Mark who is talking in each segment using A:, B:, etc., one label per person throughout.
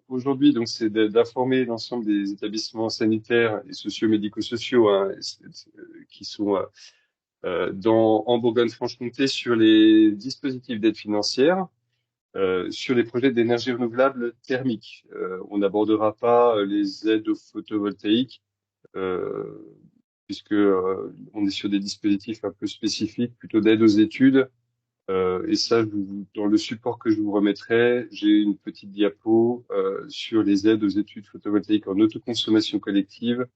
A: Aujourd'hui, donc, c'est d'informer l'ensemble des établissements sanitaires et socio-médico-sociaux qui sont en Bourgogne-Franche-Comté sur les dispositifs d'aide financière, sur les projets d'énergie renouvelable thermique. On n'abordera pas les aides au photovoltaïque, euh, puisque on est sur des dispositifs un peu spécifiques, plutôt d'aide aux études. Et ça, dans le support que je vous remettrai, j'ai une petite diapo sur les aides aux études photovoltaïques en autoconsommation collective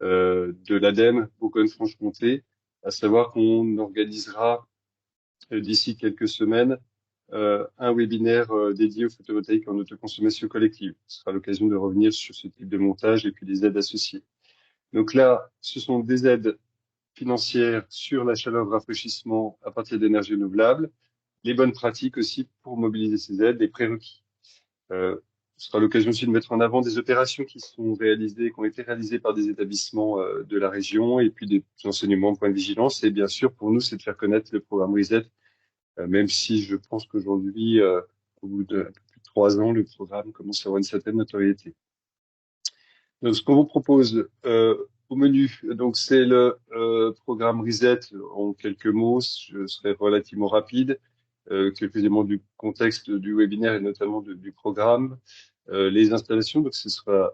A: de l'ADEME Bourgogne-Franche-Comté, à savoir qu'on organisera d'ici quelques semaines un webinaire dédié au photovoltaïque en autoconsommation collective. Ce sera l'occasion de revenir sur ce type de montage et puis les aides associées. Donc là, ce sont des aides financières sur la chaleur de rafraîchissement à partir d'énergies renouvelables, les bonnes pratiques aussi pour mobiliser ces aides, les prérequis. Ce sera l'occasion aussi de mettre en avant des opérations qui sont réalisées, qui ont été réalisées par des établissements de la région et puis des enseignements de point de vigilance. Et bien sûr, pour nous, c'est de faire connaître le programme RESET, même si je pense qu'aujourd'hui, au bout de un peu plus de 3 ans, le programme commence à avoir une certaine notoriété. Donc, ce qu'on vous propose au menu, donc c'est le programme Reset en quelques mots. Je serai relativement rapide. Quelques éléments du contexte du webinaire et notamment du programme. Les installations, donc ce sera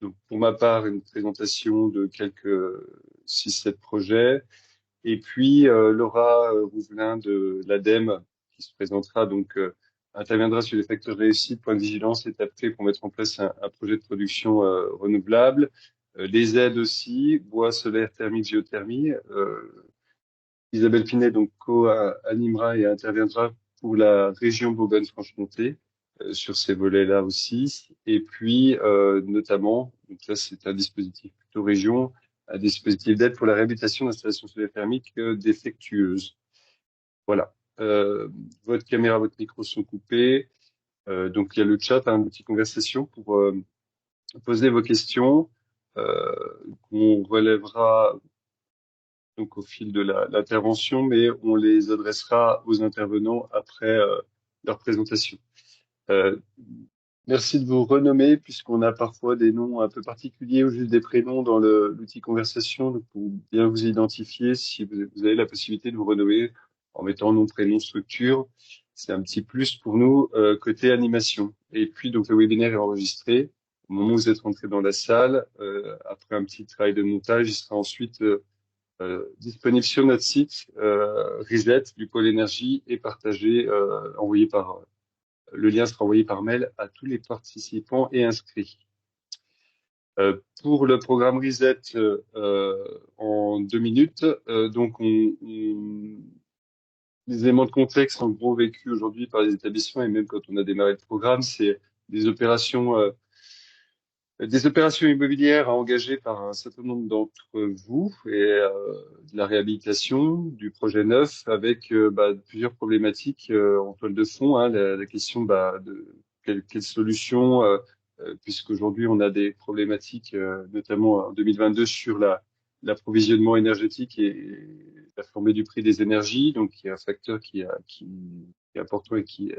A: donc pour ma part une présentation de quelques 6-7 projets. Et puis Laura Rouvelin de l'ADEME qui se présentera donc interviendra sur les facteurs réussite, point de vigilance, étape clé pour mettre en place un projet de production renouvelable. Les aides aussi, bois, solaire, thermique, géothermie. Isabelle Pinet donc co-animera et interviendra pour la région Bourgogne-Franche-Comté sur ces volets-là aussi. Et puis notamment, donc là c'est un dispositif plutôt région, un dispositif d'aide pour la réhabilitation d'installations solaires thermiques défectueuses. Voilà. Votre caméra, votre micro sont coupés. Donc il y a le chat, hein, une petite conversation pour poser vos questions qu'on relèvera donc au fil de l'intervention, mais on les adressera aux intervenants après leur présentation. Euh, Merci de vous renommer, puisqu'on a parfois des noms un peu particuliers ou juste des prénoms dans l'outil conversation. Donc, pour bien vous identifier, si vous avez la possibilité de vous renommer en mettant nom, prénom, structure, c'est un petit plus pour nous côté animation. Et puis, donc, le webinaire est enregistré. Au moment où vous êtes rentré dans la salle, après un petit travail de montage, il sera ensuite disponible sur notre site Reset du pôle énergie et partagé, envoyé par le lien sera envoyé par mail à tous les participants et inscrits. Pour le programme Reset en 2 minutes, donc les éléments de contexte en gros vécus aujourd'hui par les établissements et même quand on a démarré le programme, c'est des opérations immobilières à engager par un certain nombre d'entre vous et de la réhabilitation du projet neuf avec plusieurs problématiques en toile de fond. Hein, la question de quelle solution, puisqu'aujourd'hui on a des problématiques, notamment en 2022 sur l'approvisionnement énergétique et la flambée du prix des énergies, donc il y a un facteur qui est important et qui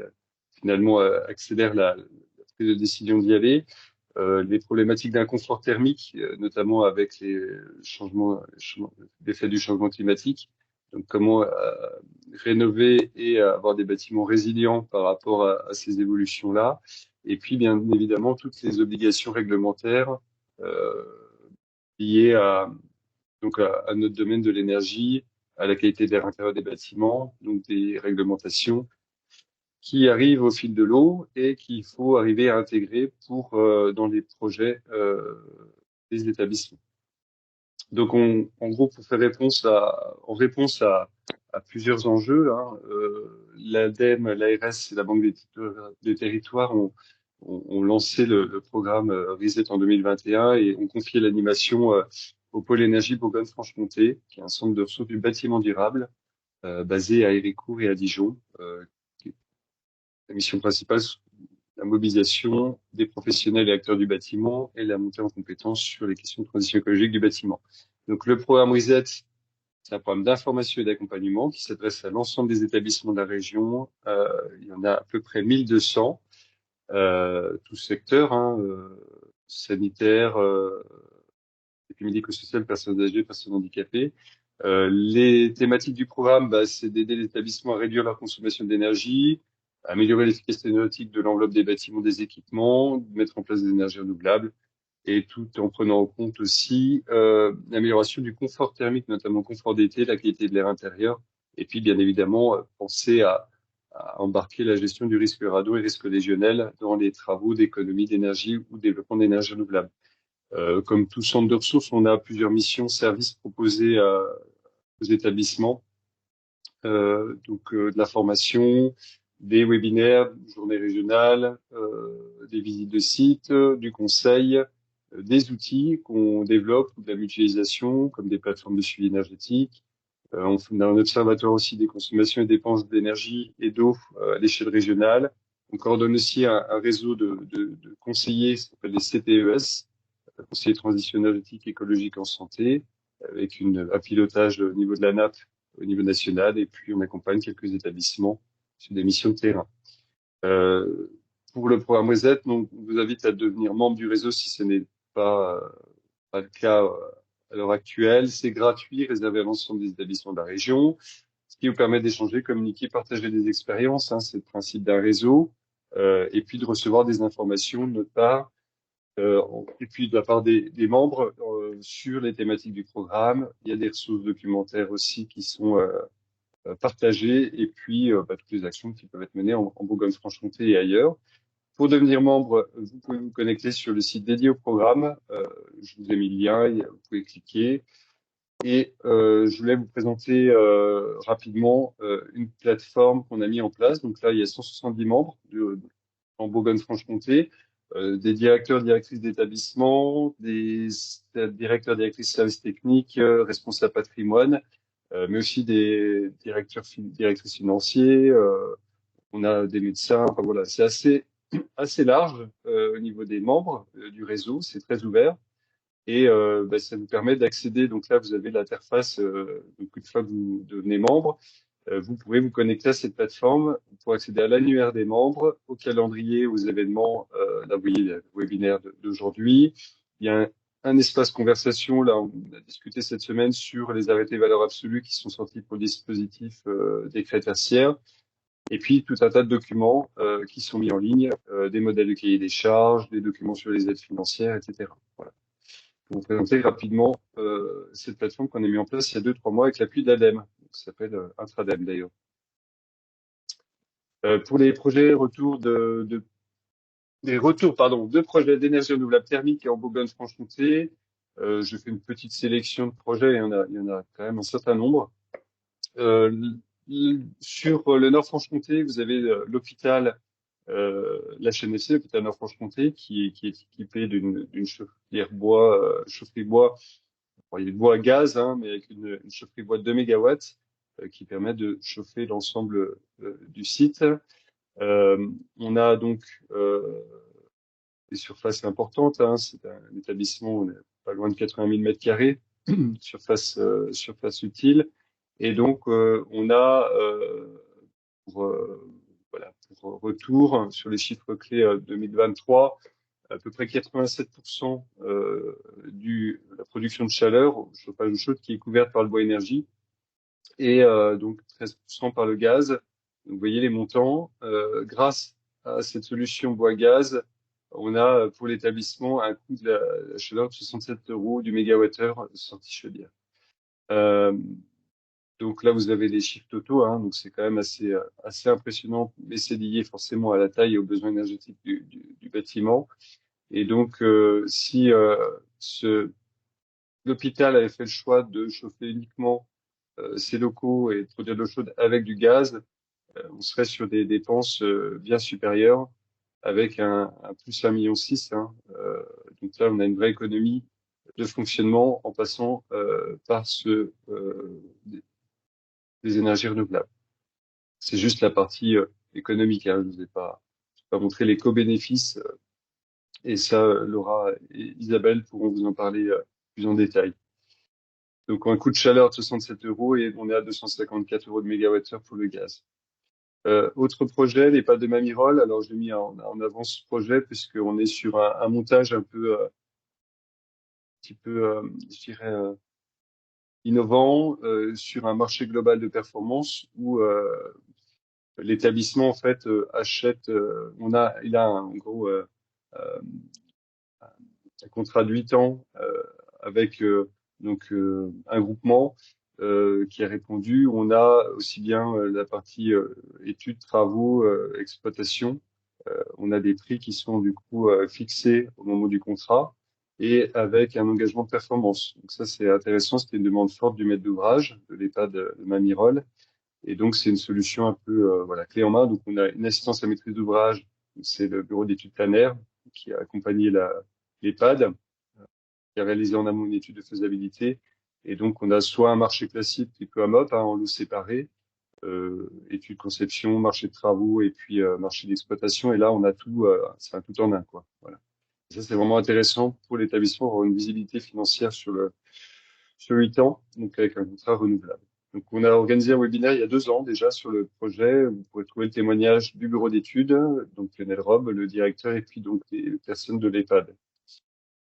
A: finalement accélère la prise de décision d'y aller. Les problématiques d'inconfort thermique, notamment avec les l'effet du changement climatique. Donc, comment rénover et avoir des bâtiments résilients par rapport à ces évolutions-là. Et puis, bien évidemment, toutes les obligations réglementaires euh, liées à notre domaine de l'énergie, à la qualité de l'air intérieur des bâtiments, donc des réglementations qui arrivent au fil de l'eau et qu'il faut arriver à intégrer pour dans les projets des établissements. Donc, en gros, pour faire en réponse à plusieurs enjeux, hein, l'ADEME, l'ARS et la Banque des territoires ont lancé le programme Reset en 2021 et ont confié l'animation au pôle énergie Bourgogne-Franche-Comté, qui est un centre de ressources du bâtiment durable basé à Héricourt et à Dijon. La mission principale, la mobilisation des professionnels et acteurs du bâtiment et la montée en compétences sur les questions de transition écologique du bâtiment. Donc, le programme RESET, c'est un programme d'information et d'accompagnement qui s'adresse à l'ensemble des établissements de la région. Il y en a à peu près 1200 tout secteur, hein, sanitaire, et puis médico-social, personnes âgées, personnes handicapées. Les thématiques du programme, bah, c'est d'aider les établissements à réduire leur consommation d'énergie, améliorer l'efficacité énergétique de l'enveloppe des bâtiments, des équipements, de mettre en place des énergies renouvelables, et tout en prenant en compte aussi l'amélioration du confort thermique, notamment le confort d'été, la qualité de l'air intérieur, et puis bien évidemment penser à embarquer la gestion du risque rado et risque légionnel dans les travaux d'économie d'énergie ou développement d'énergie renouvelable. Comme tout centre de ressources, on a plusieurs missions, services proposés aux établissements, de la formation, des webinaires, journées régionales, des visites de sites, du conseil, des outils qu'on développe ou de la mutualisation, comme des plateformes de suivi énergétique. On a un observatoire aussi des consommations et dépenses d'énergie et d'eau à l'échelle régionale. On coordonne aussi un réseau de conseillers, ça s'appelle les CTES, conseillers transition énergétique écologique en santé, avec un pilotage au niveau de la NAP, au niveau national, et puis on accompagne quelques établissements sur des missions de terrain. Euh, pour le programme Reset, donc, on vous invite à devenir membre du réseau si ce n'est pas le cas à l'heure actuelle. C'est gratuit, réservé à l'ensemble des établissements de la région, ce qui vous permet d'échanger, communiquer, partager des expériences. Hein, c'est le principe d'un réseau, et puis de recevoir des informations de notre part, et puis de la part des membres sur les thématiques du programme. Il y a des ressources documentaires aussi qui sont partagées, et puis toutes les actions qui peuvent être menées en Bourgogne-Franche-Comté et ailleurs. Pour devenir membre, vous pouvez vous connecter sur le site dédié au programme. Je vous ai mis le lien, vous pouvez cliquer. Et je voulais vous présenter rapidement une plateforme qu'on a mis en place. Donc là, il y a 170 membres en Bourgogne-Franche-Comté, des directeurs, directrices d'établissement, des directeurs, directrices de services techniques, responsables patrimoine, mais aussi des directeurs, directrices financiers. On a des médecins. Enfin voilà, c'est assez large au niveau des membres du réseau. C'est très ouvert. Et ça vous permet d'accéder. Donc là, vous avez l'interface. Donc une fois que vous devenez membre, vous pourrez vous connecter à cette plateforme pour accéder à l'annuaire des membres, au calendrier, aux événements. Là, vous voyez le webinaire d'aujourd'hui. Il y a un espace conversation. Là, on a discuté cette semaine sur les arrêtés valeurs absolues qui sont sortis pour le dispositif décret tertiaire. Et puis tout un tas de documents qui sont mis en ligne, des modèles de cahier des charges, des documents sur les aides financières, etc. Voilà. Pour vous présenter rapidement cette plateforme qu'on a mis en place il y a 2-3 mois avec l'appui d'ADEME, qui s'appelle Intradem d'ailleurs. Pour les projets des retours de projets d'énergie renouvelable thermique en Bourgogne-Franche-Comté, je fais une petite sélection de projets, il y en a quand même un certain nombre. Sur le Nord-Franche-Comté, vous avez l'hôpital, l'HNFC, l'hôpital Nord-Franche-Comté, qui est équipé d'une chaufferie bois. Bon, il y a du bois à gaz, hein, mais avec une chaufferie bois de 2 mégawatts qui permet de chauffer l'ensemble du site. On a donc des surfaces importantes. Hein, c'est un établissement, on est pas loin de 80 000 mètres carrés, surface utile. Et donc, on a, pour, pour retour sur les chiffres clés 2023, à peu près 87% de la production de chaleur, au chauffage chaud, qui est couverte par le bois énergie, et donc 13% par le gaz. Donc, vous voyez les montants. Grâce à cette solution bois-gaz, on a pour l'établissement un coût de la chaleur de 67 € du mégawattheure sortie chaudière. Donc là, vous avez les chiffres totaux, hein, donc c'est quand même assez impressionnant, mais c'est lié forcément à la taille et aux besoins énergétiques du bâtiment. Et donc, si l'hôpital avait fait le choix de chauffer uniquement ses locaux et de produire de l'eau chaude avec du gaz, on serait sur des dépenses bien supérieures, avec un plus 1,6 million. Hein. Donc là, on a une vraie économie de fonctionnement en passant par des énergies renouvelables. C'est juste la partie économique. Hein. Je vous ai pas montré les co-bénéfices. Et ça, Laura et Isabelle pourront vous en parler plus en détail. Donc, un coût de chaleur de 67 € et on est à 254 € de mégawattheure pour le gaz. Autre projet, les pâtes de Mamirol. Alors, j'ai mis en avant ce projet puisqu'on est sur un montage un peu, petit peu, je dirais, innovant sur un marché global de performance où l'établissement en fait achète. Il a un gros euh, un contrat de 8 ans avec un groupement qui a répondu. On a aussi bien la partie études, travaux, exploitation. On a des prix qui sont du coup fixés au moment du contrat et avec un engagement de performance. Donc ça, c'est intéressant. C'était une demande forte du maître d'ouvrage de l'EHPAD de Mamirol. Et donc, c'est une solution un peu voilà, clé en main. Donc, on a une assistance à maîtrise d'ouvrage. C'est le bureau d'études planaires qui a accompagné l'EHPAD, qui a réalisé en amont une étude de faisabilité. Et donc, on a soit un marché classique type AMOP, en lot séparé, étude conception, marché de travaux et puis marché d'exploitation. Et là, on a tout, c'est un tout en un, quoi. Voilà. Et ça, c'est vraiment intéressant pour l'établissement, avoir une visibilité financière sur 8 ans, donc avec un contrat renouvelable. Donc, on a organisé un webinaire il y a 2 ans déjà sur le projet. Vous pourrez trouver le témoignage du bureau d'études, donc Lionel Robe, le directeur, et puis donc les personnes de l'EHPAD.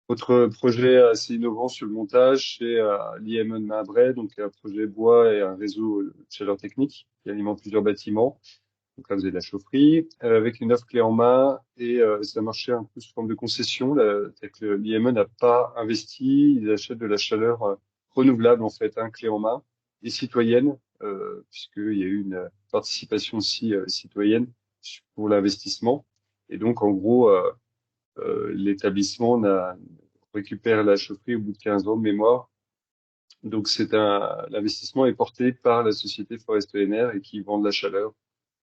A: Autre projet assez innovant sur le montage, c'est l'IME de Maabray, donc un projet bois et un réseau de chaleur technique qui alimente plusieurs bâtiments. Donc là, vous avez de la chaufferie avec une offre clé en main et ça marchait un peu sous forme de concession. C'est-à-dire que l'IME n'a pas investi, ils achètent de la chaleur renouvelable en fait, clé en main et citoyenne, puisqu'il y a eu une participation aussi citoyenne pour l'investissement. Et donc en gros, l'établissement récupère la chaufferie au bout de 15 ans de mémoire. Donc l'investissement est porté par la société Forest ENR et qui vend de la chaleur.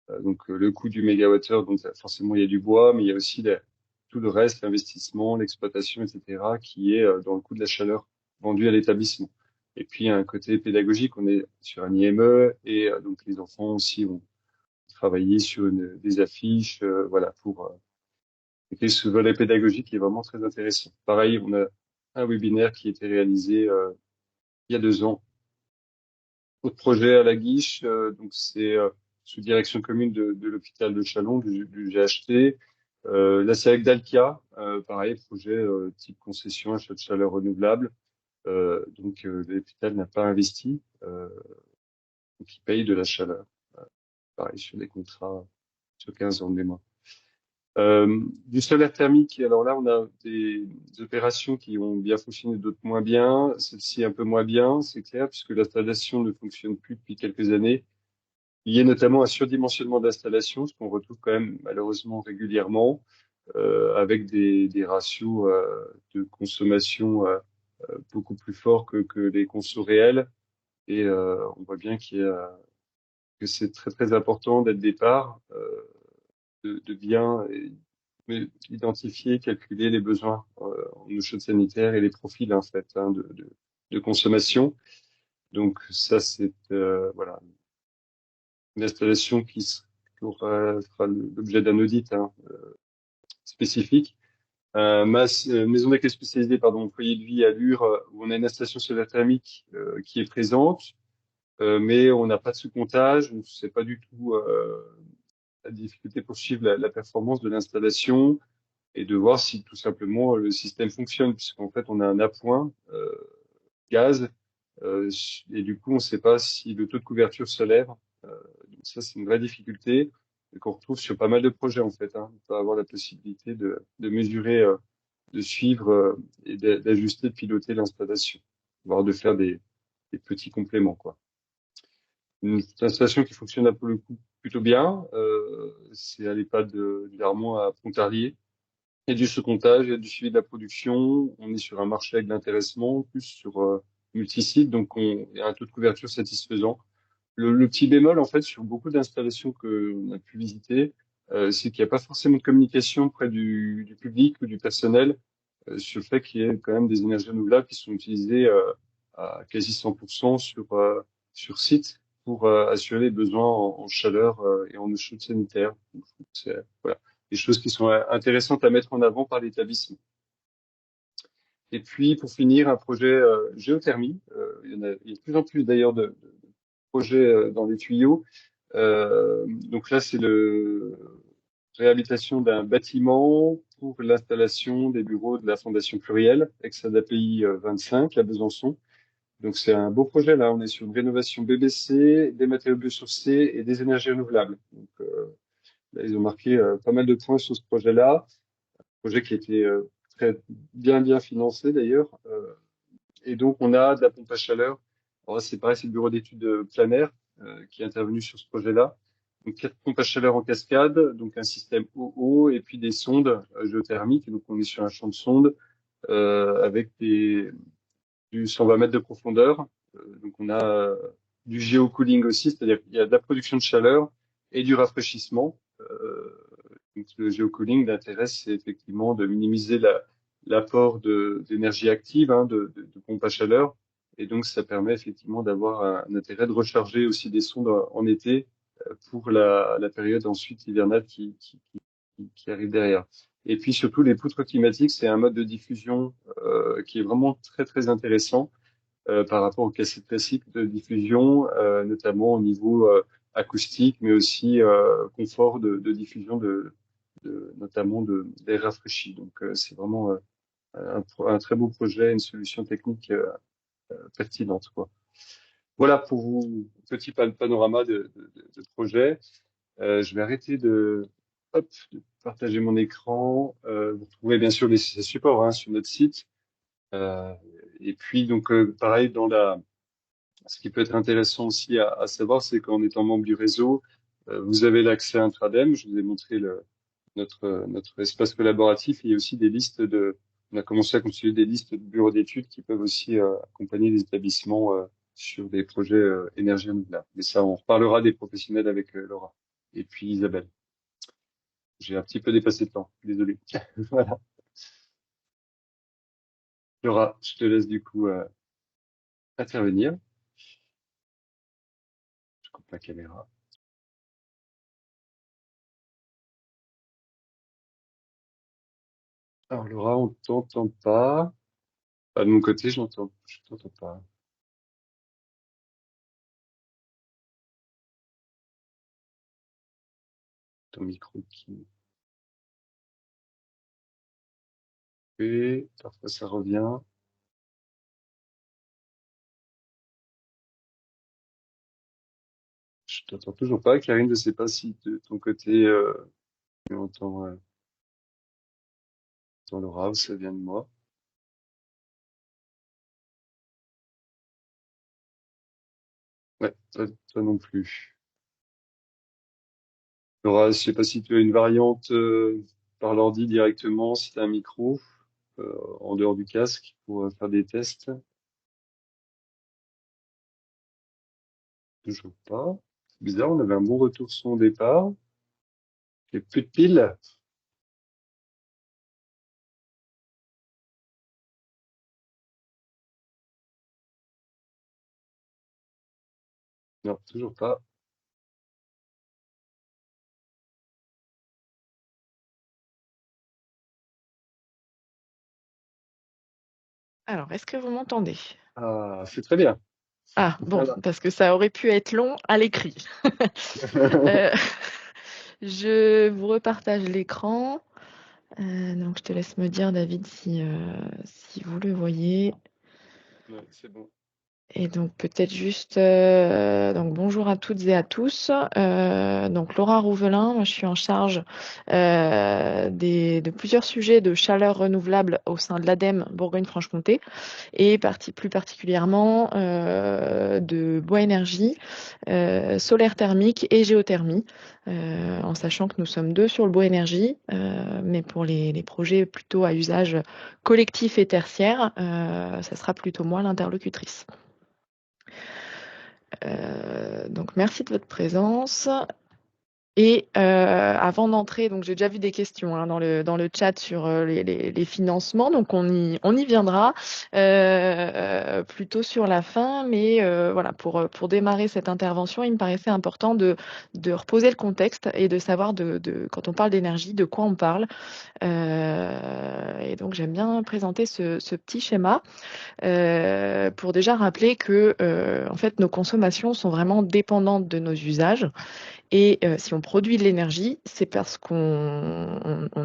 A: Le coût du mégawattheure, donc forcément il y a du bois, mais il y a aussi tout le reste, l'investissement, l'exploitation, etc., qui est dans le coût de la chaleur vendue à l'établissement. Et puis un côté pédagogique, on est sur un IME et donc les enfants aussi vont travailler sur des affiches, voilà, pour et ce volet pédagogique qui est vraiment très intéressant. Pareil, on a un webinaire qui a été réalisé il y a 2 ans. Autre projet à la Guiche, donc c'est sous direction commune de l'hôpital de Châlons, du GHT. Là, c'est avec Dalkia, pareil, projet type concession, achat de chaleur renouvelable. L'hôpital n'a pas investi, donc il paye de la chaleur. Pareil, sur des contrats sur 15 ans de mémoire. Du solaire thermique, alors là, on a des opérations qui ont bien fonctionné, d'autres moins bien. Celle-ci un peu moins bien, c'est clair, puisque l'installation ne fonctionne plus depuis quelques années. Il y a notamment un surdimensionnement d'installation, ce qu'on retrouve quand même malheureusement régulièrement, avec des ratios de consommation beaucoup plus forts que les consos réels. Et on voit bien que c'est très très important dès le départ de bien identifier, calculer les besoins en eau chaude sanitaire et les profils en fait de consommation. Donc ça c'est voilà une installation qui fera l'objet d'un audit spécifique. Maison d'accueil spécialisée, pardon, foyer de vie à Lure, où on a une installation solaire thermique qui est présente, mais on n'a pas de sous-comptage, on ne sait pas du tout la difficulté pour suivre la performance de l'installation et de voir si tout simplement le système fonctionne, puisqu'en fait on a un appoint gaz euh, et du coup on ne sait pas si le taux de couverture solaire. Donc ça c'est une vraie difficulté qu'on retrouve sur pas mal de projets en fait. On peut avoir la possibilité de mesurer, de suivre et d'ajuster, de piloter l'installation, voire de faire des petits compléments quoi. Une installation qui fonctionne là pour le coup plutôt bien, c'est à l'EHPAD du Darmon à Pontarlier. Il y a du stockage, il y a du suivi de la production. On est sur un marché avec de l'intéressement, plus sur multi-sites, donc il y a un taux de couverture satisfaisant. Le petit bémol, en fait, sur beaucoup d'installations que on a pu visiter, c'est qu'il n'y a pas forcément de communication près du public ou du personnel sur le fait qu'il y ait quand même des énergies renouvelables qui sont utilisées à quasi 100% sur site pour assurer les besoins en chaleur et en eau chaude sanitaire. Donc, voilà, des choses qui sont intéressantes à mettre en avant par l'établissement. Et puis, pour finir, un projet géothermie. Il y a de plus en plus d'ailleurs de projets dans les tuyaux. Donc là, c'est le réhabilitation d'un bâtiment pour l'installation des bureaux de la Fondation Pluriel, ex-ADAPI 25 à Besançon. Donc c'est un beau projet là. On est sur une rénovation BBC, des matériaux biosourcés et des énergies renouvelables. Donc là, ils ont marqué pas mal de points sur ce projet-là. Projet qui a été très bien financé d'ailleurs. Et donc on a de la pompe à chaleur. Alors là, c'est pareil, c'est le bureau d'études planaire qui est intervenu sur ce projet-là. Donc 4 pompes à chaleur en cascade, donc un système eau et puis des sondes géothermiques. Donc on est sur un champ de sondes avec du 120 mètres de profondeur. Donc on a du géocooling aussi, c'est-à-dire qu'il y a de la production de chaleur et du rafraîchissement. Donc le géocooling, l'intérêt, c'est effectivement de minimiser l'apport d'énergie active, hein, de pompe à chaleur. Et donc ça permet effectivement d'avoir un intérêt de recharger aussi des sondes en été pour la période ensuite hivernale qui arrive derrière. Et puis surtout, les poutres climatiques, c'est un mode de diffusion qui est vraiment très intéressant par rapport aux cassettes classiques de diffusion, notamment au niveau acoustique, mais aussi confort de diffusion notamment d'air rafraîchi. Donc c'est vraiment un très beau projet, une solution technique pertinente, quoi. Voilà pour vous, petit panorama de projet. Je vais arrêter de partager mon écran. Vous trouvez bien sûr les supports hein, sur notre site. Euh, et puis donc pareil ce qui peut être intéressant aussi à savoir, c'est qu'en étant membre du réseau, vous avez l'accès à Intradem. Je vous ai montré notre espace collaboratif. Il y a aussi des listes on a commencé à constituer des listes de bureaux d'études qui peuvent aussi accompagner les établissements sur des projets énergie renouvelable. Mais ça, on reparlera des professionnels avec Laura et puis Isabelle. J'ai un petit peu dépassé le temps, désolé. Voilà. Laura, je te laisse du coup intervenir. Je coupe la caméra. Alors Laura, on t'entend pas. De mon côté, je t'entends pas. Ton micro qui fait, parfois ça revient. Je t'entends toujours pas. Karine, je sais pas si de ton côté, tu entends Laura ou ça vient de moi. Ouais, toi non plus. Laura, je sais pas si tu as une variante par l'ordi directement, si tu as un micro en dehors du casque pour faire des tests. Toujours pas. C'est bizarre, on avait un bon retour son au départ. Il n'y a plus de piles. Non, toujours pas.
B: Alors, est-ce que vous m'entendez?
A: Ah, c'est très bien.
B: Ah, bon,
A: Voilà.
B: parce que ça aurait pu être long à l'écrit. Euh, je vous repartage l'écran. Donc, je te laisse me dire, David, si vous le voyez.
A: Ouais, c'est bon.
B: Et donc peut-être juste donc bonjour à toutes et à tous. Donc Laura Rouvelin, moi je suis en charge de plusieurs sujets de chaleur renouvelable au sein de l'ADEME Bourgogne-Franche-Comté et plus particulièrement de bois énergie, solaire thermique et géothermie, en sachant que nous sommes deux sur le bois énergie, mais pour les projets plutôt à usage collectif et tertiaire, ça sera plutôt moi l'interlocutrice. Donc merci de votre présence. Et avant d'entrer, donc j'ai déjà vu des questions hein, dans le chat sur les financements, donc on y viendra plutôt sur la fin, mais voilà pour démarrer cette intervention, il me paraissait important de reposer le contexte et de savoir quand on parle d'énergie, de quoi on parle. Et donc, j'aime bien présenter ce petit schéma pour déjà rappeler que, en fait, nos consommations sont vraiment dépendantes de nos usages. Et si on produit de l'énergie, c'est parce qu'on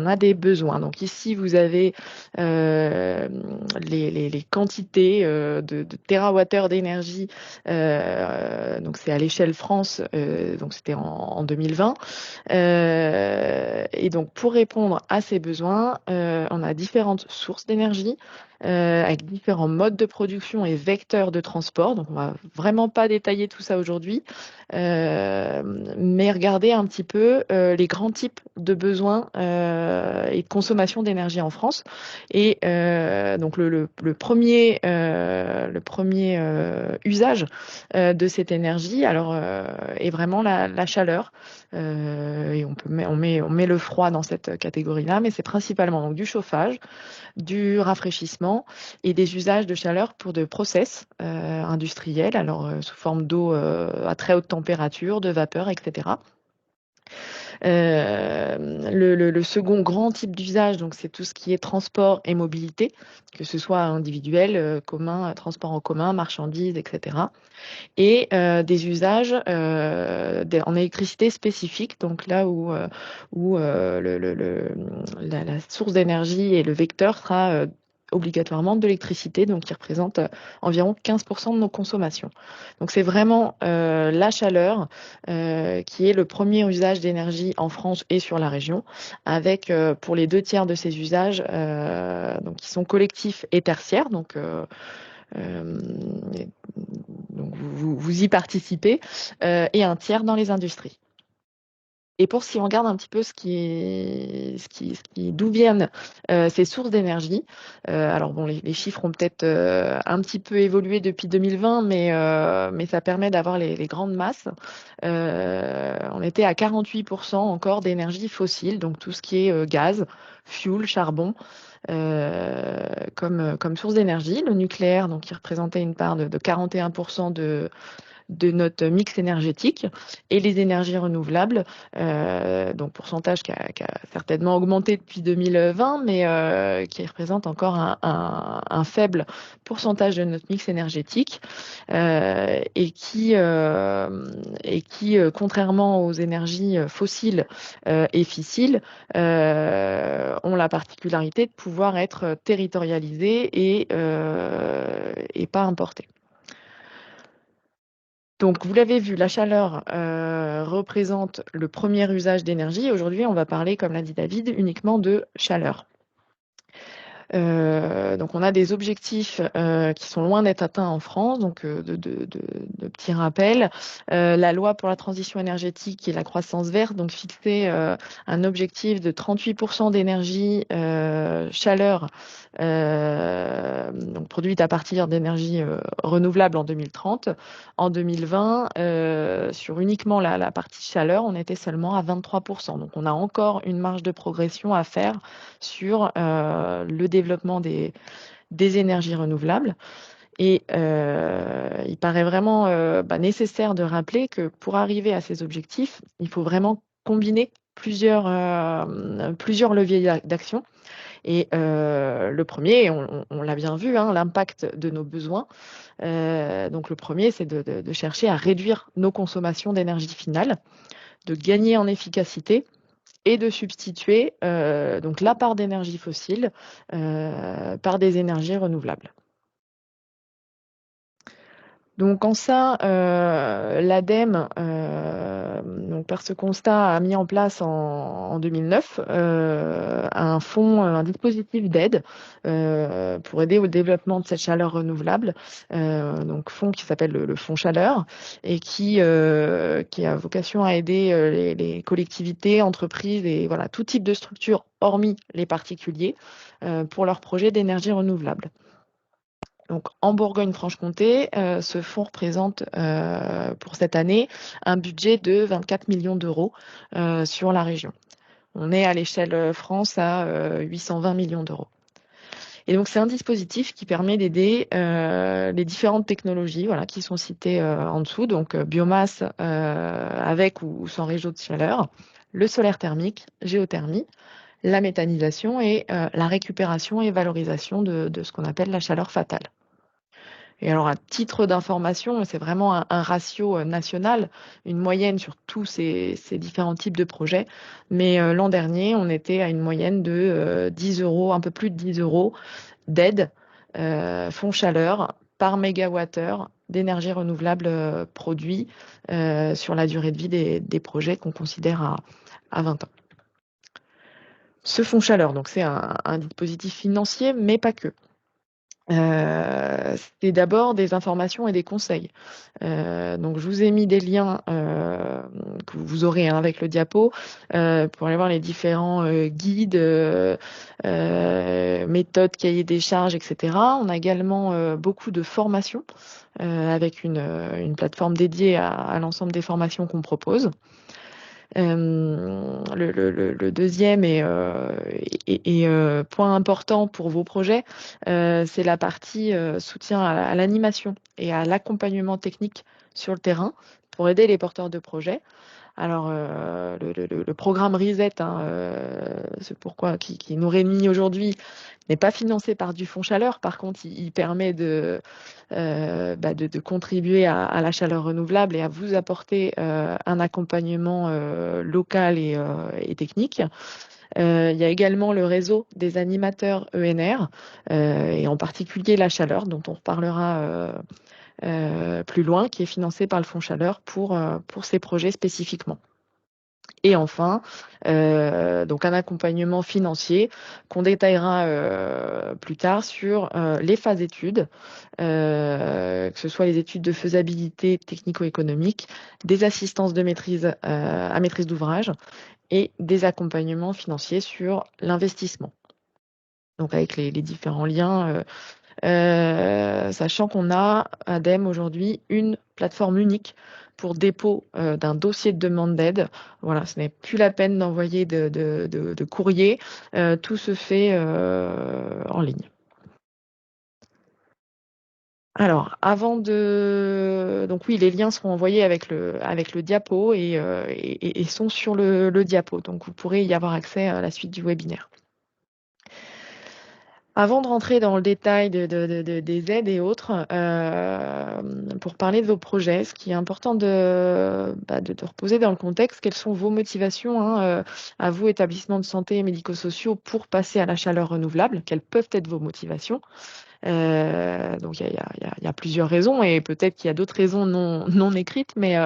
B: a des besoins. Donc ici, vous avez les quantités de térawattheures d'énergie. Donc c'est à l'échelle France, donc c'était en 2020. Et donc pour répondre à ces besoins, on a différentes sources d'énergie. Avec différents modes de production et vecteurs de transport. Donc, on va vraiment pas détailler tout ça aujourd'hui, mais regarder un petit peu les grands types de besoins et de consommation d'énergie en France. Et donc, le premier usage de cette énergie, alors, est vraiment la chaleur. Et on met le froid dans cette catégorie-là, mais c'est principalement donc, du chauffage, du rafraîchissement et des usages de chaleur pour de process industriels, alors sous forme d'eau à très haute température, de vapeur, etc. Le second grand type d'usage, donc c'est tout ce qui est transport et mobilité, que ce soit individuel, commun, transport en commun, marchandises, etc. Et des usages en électricité spécifiques, donc là où la source d'énergie et le vecteur sera obligatoirement de l'électricité, donc qui représente environ 15% de nos consommations. Donc c'est vraiment la chaleur qui est le premier usage d'énergie en France et sur la région, avec pour les 2 tiers de ces usages donc qui sont collectifs et tertiaires, euh, donc vous y participez, et 1 tiers dans les industries. Et pour si on regarde un petit peu d'où viennent ces sources d'énergie, alors bon, les chiffres ont peut-être un petit peu évolué depuis 2020, mais ça permet d'avoir les grandes masses. On était à 48% encore d'énergie fossile, donc tout ce qui est gaz, fuel, charbon. Comme source d'énergie, le nucléaire, donc qui représentait une part de 41% de notre mix énergétique, et les énergies renouvelables, donc pourcentage qui a certainement augmenté depuis 2020, mais qui représente encore un faible pourcentage de notre mix énergétique, contrairement aux énergies fossiles et fissiles, ont la particularité de pouvoir être territorialisées et pas importées. Donc, vous l'avez vu, la chaleur représente le premier usage d'énergie. Aujourd'hui, on va parler, comme l'a dit David, uniquement de chaleur. Donc, on a des objectifs qui sont loin d'être atteints en France. Donc, de petits rappels. La loi pour la transition énergétique et la croissance verte, donc fixait un objectif de 38% d'énergie chaleur donc produite à partir d'énergie renouvelable en 2030. En 2020, sur uniquement la partie chaleur, on était seulement à 23%. Donc, on a encore une marge de progression à faire sur le développement des énergies renouvelables. Et il paraît vraiment nécessaire de rappeler que pour arriver à ces objectifs, il faut vraiment combiner plusieurs leviers d'action. Et le premier, on l'a bien vu, hein, l'impact de nos besoins. Donc le premier, c'est de chercher à réduire nos consommations d'énergie finale, de gagner en efficacité et de substituer donc la part d'énergie fossile par des énergies renouvelables. Donc en ça, l'ADEME, donc par ce constat, a mis en place en 2009 un dispositif d'aide pour aider au développement de cette chaleur renouvelable. Donc fonds qui s'appelle le Fonds Chaleur et qui a vocation à aider les collectivités, entreprises et voilà tout type de structures, hormis les particuliers, pour leurs projets d'énergie renouvelable. Donc, en Bourgogne-Franche-Comté, ce fonds représente pour cette année un budget de 24 millions d'euros sur la région. On est à l'échelle France à 820 millions d'euros. Et donc, c'est un dispositif qui permet d'aider les différentes technologies qui sont citées en dessous, donc biomasse avec ou sans réseau de chaleur, le solaire thermique, géothermie, la méthanisation et la récupération et valorisation de ce qu'on appelle la chaleur fatale. Et alors, à titre d'information, c'est vraiment un ratio national, une moyenne sur tous ces différents types de projets. Mais l'an dernier, on était à une moyenne de 10 euros, un peu plus de 10 euros d'aide fonds chaleur par mégawattheure d'énergie renouvelable produit sur la durée de vie des projets qu'on considère à 20 ans. Ce fonds chaleur, donc c'est un dispositif financier, mais pas que. C'est d'abord des informations et des conseils. Donc, je vous ai mis des liens que vous aurez avec le diapo pour aller voir les différents guides, méthodes, cahiers des charges, etc. On a également beaucoup de formations avec une plateforme dédiée à l'ensemble des formations qu'on propose. Le deuxième point important pour vos projets, c'est la partie soutien à l'animation et à l'accompagnement technique sur le terrain pour aider les porteurs de projets. Alors, le programme Reset, c'est pourquoi qui nous réunit aujourd'hui, n'est pas financé par du fonds chaleur. Par contre, il permet de contribuer à la chaleur renouvelable et à vous apporter un accompagnement local et technique. Il y a également le réseau des animateurs ENR et en particulier la chaleur, dont on reparlera plus loin, qui est financé par le fonds chaleur pour ces projets spécifiquement. Et enfin, donc un accompagnement financier qu'on détaillera plus tard sur les phases d'études, que ce soit les études de faisabilité technico-économique, des assistances de maîtrise à maîtrise d'ouvrage et des accompagnements financiers sur l'investissement. Donc avec les différents liens, sachant qu'on a ADEME aujourd'hui une plateforme unique pour dépôt d'un dossier de demande d'aide. Voilà, ce n'est plus la peine d'envoyer de courrier. Tout se fait en ligne. Alors, donc oui, les liens seront envoyés avec le diapo et sont sur le diapo. Donc, vous pourrez y avoir accès à la suite du webinaire. Avant de rentrer dans le détail des aides et autres, pour parler de vos projets, ce qui est important de reposer dans le contexte, quelles sont vos motivations à vous, établissements de santé et médico-sociaux, pour passer à la chaleur renouvelable? Quelles peuvent être vos motivations? Donc, il y a plusieurs raisons et peut-être qu'il y a d'autres raisons non écrites, mais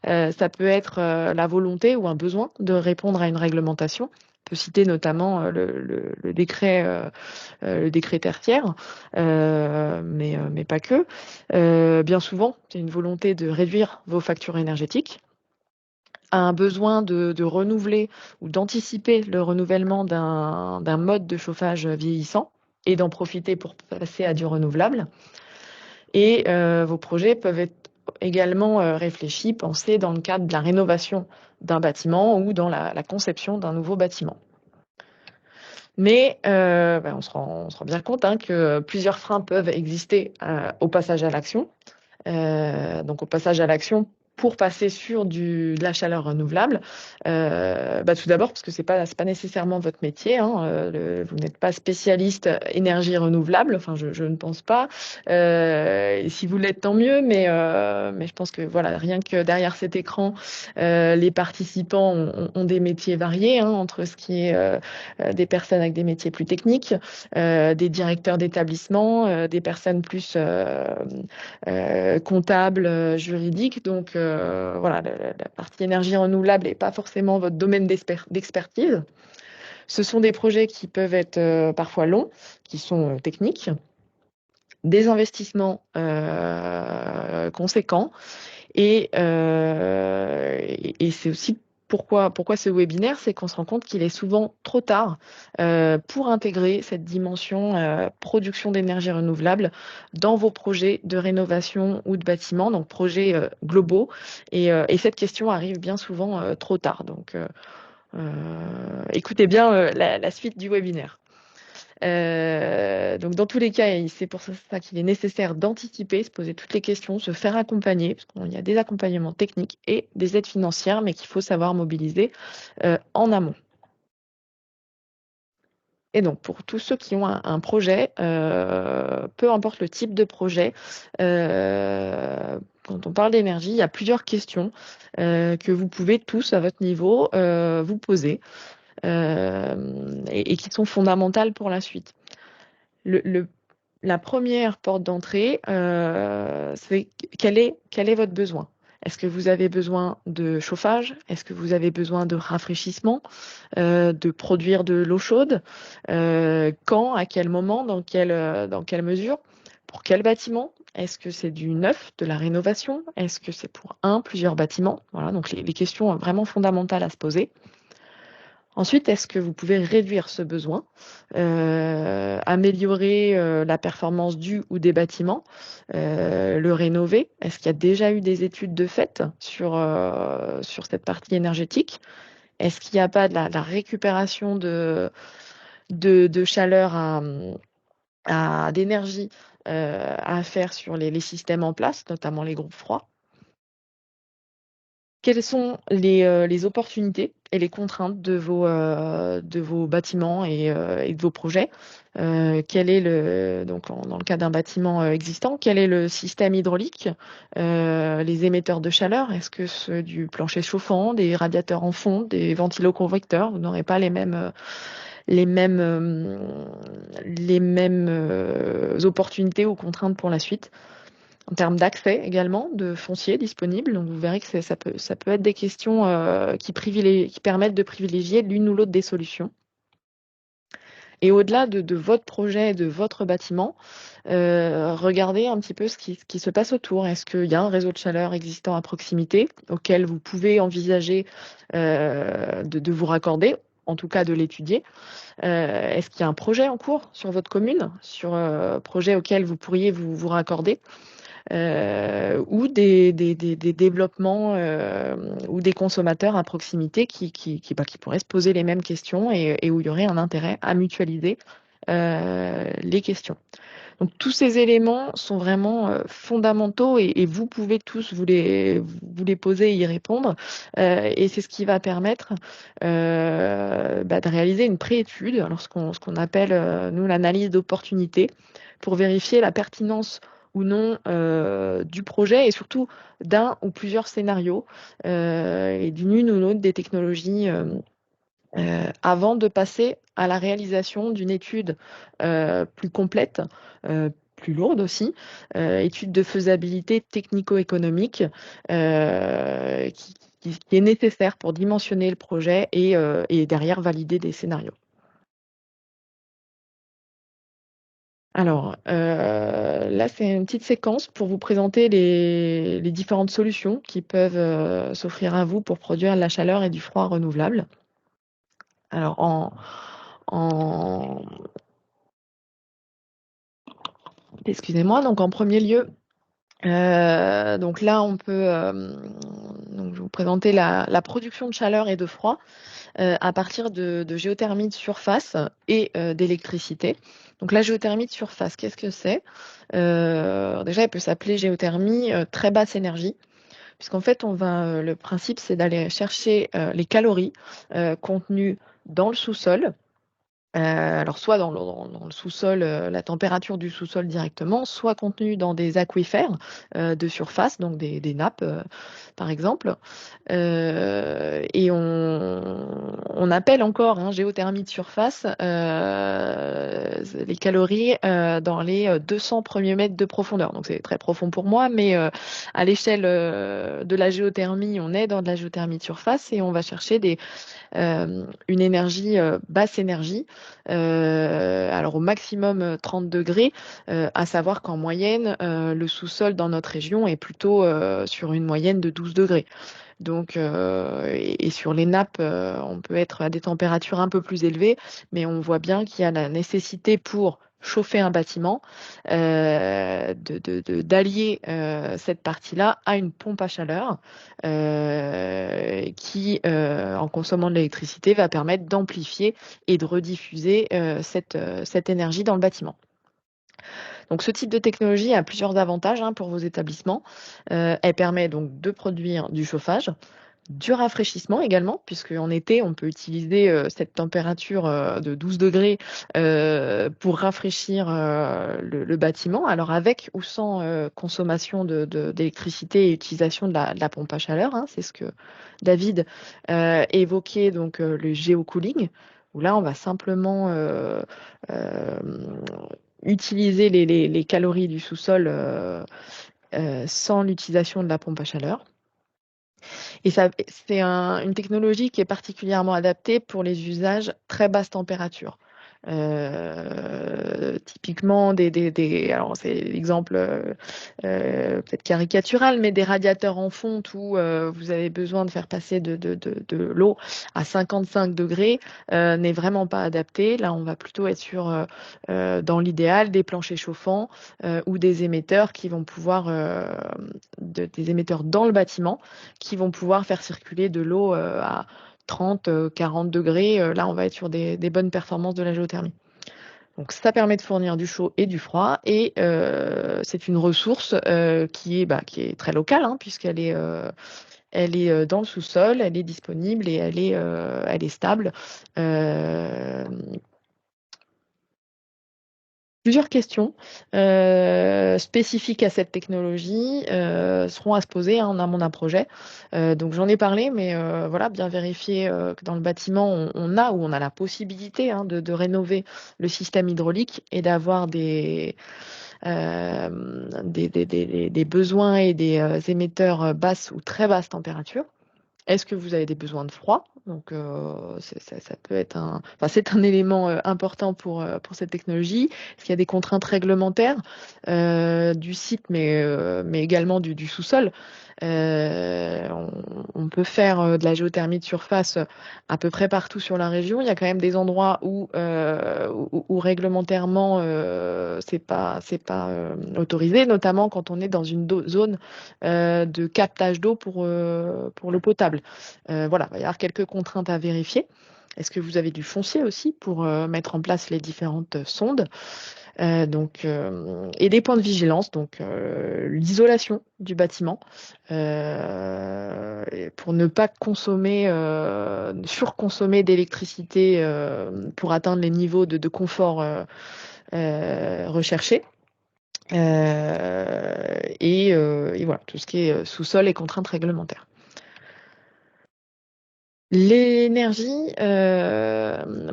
B: ça peut être la volonté ou un besoin de répondre à une réglementation. On peut citer notamment le décret tertiaire, mais pas que. Bien souvent, c'est une volonté de réduire vos factures énergétiques, un besoin de renouveler ou d'anticiper le renouvellement d'un mode de chauffage vieillissant et d'en profiter pour passer à du renouvelable. Et vos projets peuvent être également réfléchis, pensés dans le cadre de la rénovation d'un bâtiment ou dans la conception d'un nouveau bâtiment. Mais on se rend bien compte que plusieurs freins peuvent exister au passage à l'action. Donc au passage à l'action, pour passer sur de la chaleur renouvelable, tout d'abord parce que c'est pas nécessairement votre métier. Vous n'êtes pas spécialiste énergie renouvelable. Enfin, je ne pense pas. Et si vous l'êtes, tant mieux. Mais je pense que voilà, rien que derrière cet écran, les participants ont des métiers variés, entre ce qui est des personnes avec des métiers plus techniques, des directeurs d'établissement, des personnes plus comptables, juridiques. Donc voilà, la partie énergie renouvelable n'est pas forcément votre domaine d'expertise. Ce sont des projets qui peuvent être parfois longs, qui sont techniques, des investissements conséquents et c'est aussi pourquoi ce webinaire, c'est qu'on se rend compte qu'il est souvent trop tard pour intégrer cette dimension production d'énergie renouvelable dans vos projets de rénovation ou de bâtiment, donc projets globaux. Et cette question arrive bien souvent trop tard. Donc, écoutez bien la suite du webinaire. Donc dans tous les cas, c'est pour ça qu'il est nécessaire d'anticiper, se poser toutes les questions, se faire accompagner, parce qu'il y a des accompagnements techniques et des aides financières, mais qu'il faut savoir mobiliser en amont. Et donc, pour tous ceux qui ont un projet, peu importe le type de projet, quand on parle d'énergie, il y a plusieurs questions que vous pouvez tous, à votre niveau, vous poser et qui sont fondamentales pour la suite. La première porte d'entrée, c'est quel est votre besoin? Est-ce que vous avez besoin de chauffage? Est-ce que vous avez besoin de rafraîchissement, de produire de l'eau chaude? Quand? À quel moment? Dans quelle mesure? Pour quel bâtiment? Est-ce que c'est du neuf, de la rénovation? Est-ce que c'est pour plusieurs bâtiments? Voilà, donc les questions vraiment fondamentales à se poser. Ensuite, est-ce que vous pouvez réduire ce besoin, améliorer la performance du ou des bâtiments, le rénover? Est-ce qu'il y a déjà eu des études de fait sur cette partie énergétique? Est-ce qu'il n'y a pas de la récupération de chaleur d'énergie à faire sur les systèmes en place, notamment les groupes froids? Quelles sont les opportunités et les contraintes de vos bâtiments et de vos projets? Quel est donc dans le cas d'un bâtiment existant, quel est le système hydraulique? Les émetteurs de chaleur, est-ce que c'est du plancher chauffant, des radiateurs en fonte, des ventiloconvecteurs? Vous n'aurez pas les mêmes, opportunités ou contraintes pour la suite. En termes d'accès également, de foncier disponible. Donc vous verrez que ça peut être des questions qui permettent de privilégier l'une ou l'autre des solutions. Et au-delà de votre projet, de votre bâtiment, regardez un petit peu ce qui se passe autour. Est-ce qu'il y a un réseau de chaleur existant à proximité auquel vous pouvez envisager de vous raccorder, en tout cas de l'étudier? Est-ce qu'il y a un projet en cours sur votre commune, sur projet auquel vous pourriez vous raccorder? Ou des développements ou des consommateurs à proximité qui pourraient se poser les mêmes questions et où il y aurait un intérêt à mutualiser les questions. Donc tous ces éléments sont vraiment fondamentaux et vous pouvez tous vous les poser et y répondre. Et c'est ce qui va permettre de réaliser une préétude, alors ce qu'on appelle nous l'analyse d'opportunité, pour vérifier la pertinence ou non du projet et surtout d'un ou plusieurs scénarios et d'une ou l'autre des technologies avant de passer à la réalisation d'une étude plus complète, plus lourde aussi, étude de faisabilité technico-économique qui est nécessaire pour dimensionner le projet et derrière valider des scénarios. Alors, là, c'est une petite séquence pour vous présenter les différentes solutions qui peuvent s'offrir à vous pour produire de la chaleur et du froid renouvelable. Alors, excusez-moi, donc en premier lieu, donc là, on peut donc je vais vous présenter la production de chaleur et de froid à partir de géothermie de surface et d'électricité. Donc la géothermie de surface, qu'est-ce que c'est? Déjà, elle peut s'appeler géothermie très basse énergie, puisqu'en fait, le principe, c'est d'aller chercher les calories contenues dans le sous-sol. Alors soit dans le sous-sol, la température du sous-sol directement, soit contenu dans des aquifères de surface, donc des nappes par exemple. Et on appelle encore géothermie de surface les calories dans les 200 premiers mètres de profondeur. Donc c'est très profond pour moi, mais à l'échelle de la géothermie, on est dans de la géothermie de surface et on va chercher une énergie basse énergie, alors au maximum 30 degrés, à savoir qu'en moyenne, le sous-sol dans notre région est plutôt sur une moyenne de 12 degrés. Donc, et sur les nappes, on peut être à des températures un peu plus élevées, mais on voit bien qu'il y a la nécessité pour chauffer un bâtiment, d'allier cette partie-là à une pompe à chaleur qui, en consommant de l'électricité, va permettre d'amplifier et de rediffuser cette énergie dans le bâtiment. Donc ce type de technologie a plusieurs avantages pour vos établissements. Elle permet donc de produire du chauffage, Du rafraîchissement également, puisque en été, on peut utiliser cette température de 12 degrés pour rafraîchir le bâtiment. Alors avec ou sans consommation d'électricité et utilisation de la pompe à chaleur, hein, c'est ce que David évoquait, donc le géocooling, où là, on va simplement euh, utiliser les calories du sous-sol sans l'utilisation de la pompe à chaleur. Et ça, c'est une technologie qui est particulièrement adaptée pour les usages très basse température. Typiquement alors c'est l'exemple peut-être caricatural, mais des radiateurs en fonte où vous avez besoin de faire passer de l'eau à 55 degrés n'est vraiment pas adapté. Là, on va plutôt être sur, dans l'idéal, des planchers chauffants ou des émetteurs qui vont pouvoir, des émetteurs dans le bâtiment qui vont pouvoir faire circuler de l'eau à 30, 40 degrés. Là, on va être sur des bonnes performances de la géothermie. Donc, ça permet de fournir du chaud et du froid. Et c'est une ressource qui est très locale, hein, puisqu'elle est, elle est dans le sous-sol, elle est disponible et elle est stable. Euh, Plusieurs questions spécifiques à cette technologie seront à se poser en amont d'un projet. Donc j'en ai parlé, mais voilà, bien vérifier que dans le bâtiment, on a la possibilité de rénover le système hydraulique et d'avoir des besoins et des émetteurs basses ou très basses températures. Est-ce que vous avez des besoins de froid? Donc, ça peut être c'est un élément important pour cette technologie. Est-ce qu'il y a des contraintes réglementaires du site, mais également du sous-sol? On peut faire de la géothermie de surface à peu près partout sur la région. Il y a quand même des endroits où réglementairement c'est pas autorisé, notamment quand on est dans une zone de captage d'eau pour l'eau potable. Voilà, il va y avoir quelques contraintes à vérifier. Est-ce que vous avez du foncier aussi pour mettre en place les différentes sondes? Et des points de vigilance, donc l'isolation du bâtiment et pour ne pas surconsommer d'électricité pour atteindre les niveaux de confort recherchés. Et voilà, tout ce qui est sous-sol et contraintes réglementaires. L'énergie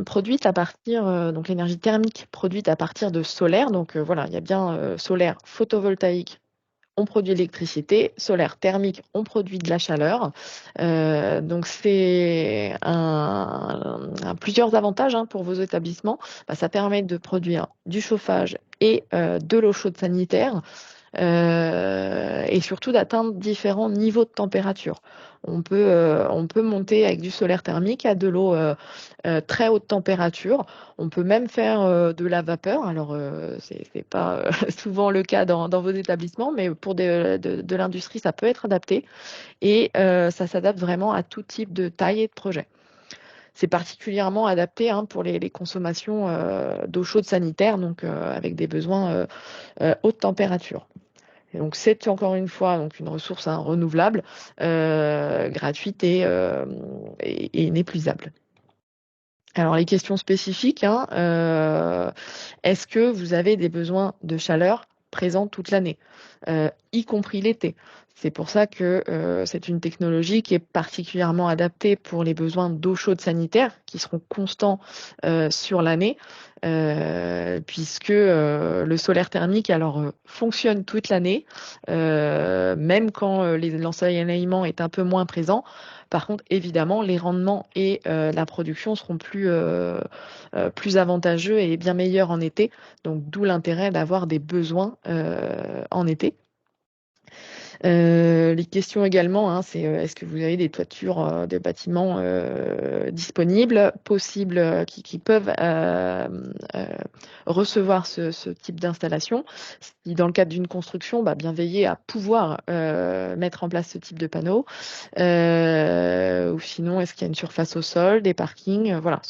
B: produite à partir, donc l'énergie thermique produite à partir de solaire, donc voilà, il y a bien solaire photovoltaïque, on produit de l'électricité, solaire thermique, on produit de la chaleur. Donc c'est plusieurs avantages pour vos établissements. Ça permet de produire du chauffage et de l'eau chaude sanitaire et surtout d'atteindre différents niveaux de température. On peut monter avec du solaire thermique à de l'eau très haute température. On peut même faire de la vapeur. Alors, c'est pas souvent le cas dans vos établissements, mais pour de l'industrie, ça peut être adapté. Et ça s'adapte vraiment à tout type de taille et de projet. C'est particulièrement adapté pour les consommations d'eau chaude sanitaire, donc avec des besoins haute température. Et donc c'est encore une fois donc une ressource renouvelable, gratuite et inépuisable. Alors les questions spécifiques, est-ce que vous avez des besoins de chaleur présents toute l'année, y compris l'été? C'est pour ça que c'est une technologie qui est particulièrement adaptée pour les besoins d'eau chaude sanitaire qui seront constants sur l'année, puisque le solaire thermique fonctionne toute l'année, même quand l'ensoleillement est un peu moins présent. Par contre, évidemment, les rendements et la production seront plus avantageux et bien meilleurs en été. Donc, d'où l'intérêt d'avoir des besoins en été. Les questions également, c'est est-ce que vous avez des toitures de bâtiments disponibles, possibles, qui peuvent recevoir ce type d'installation. Si dans le cadre d'une construction, bien veiller à pouvoir mettre en place ce type de panneaux. Ou sinon, est-ce qu'il y a une surface au sol, des parkings? Voilà.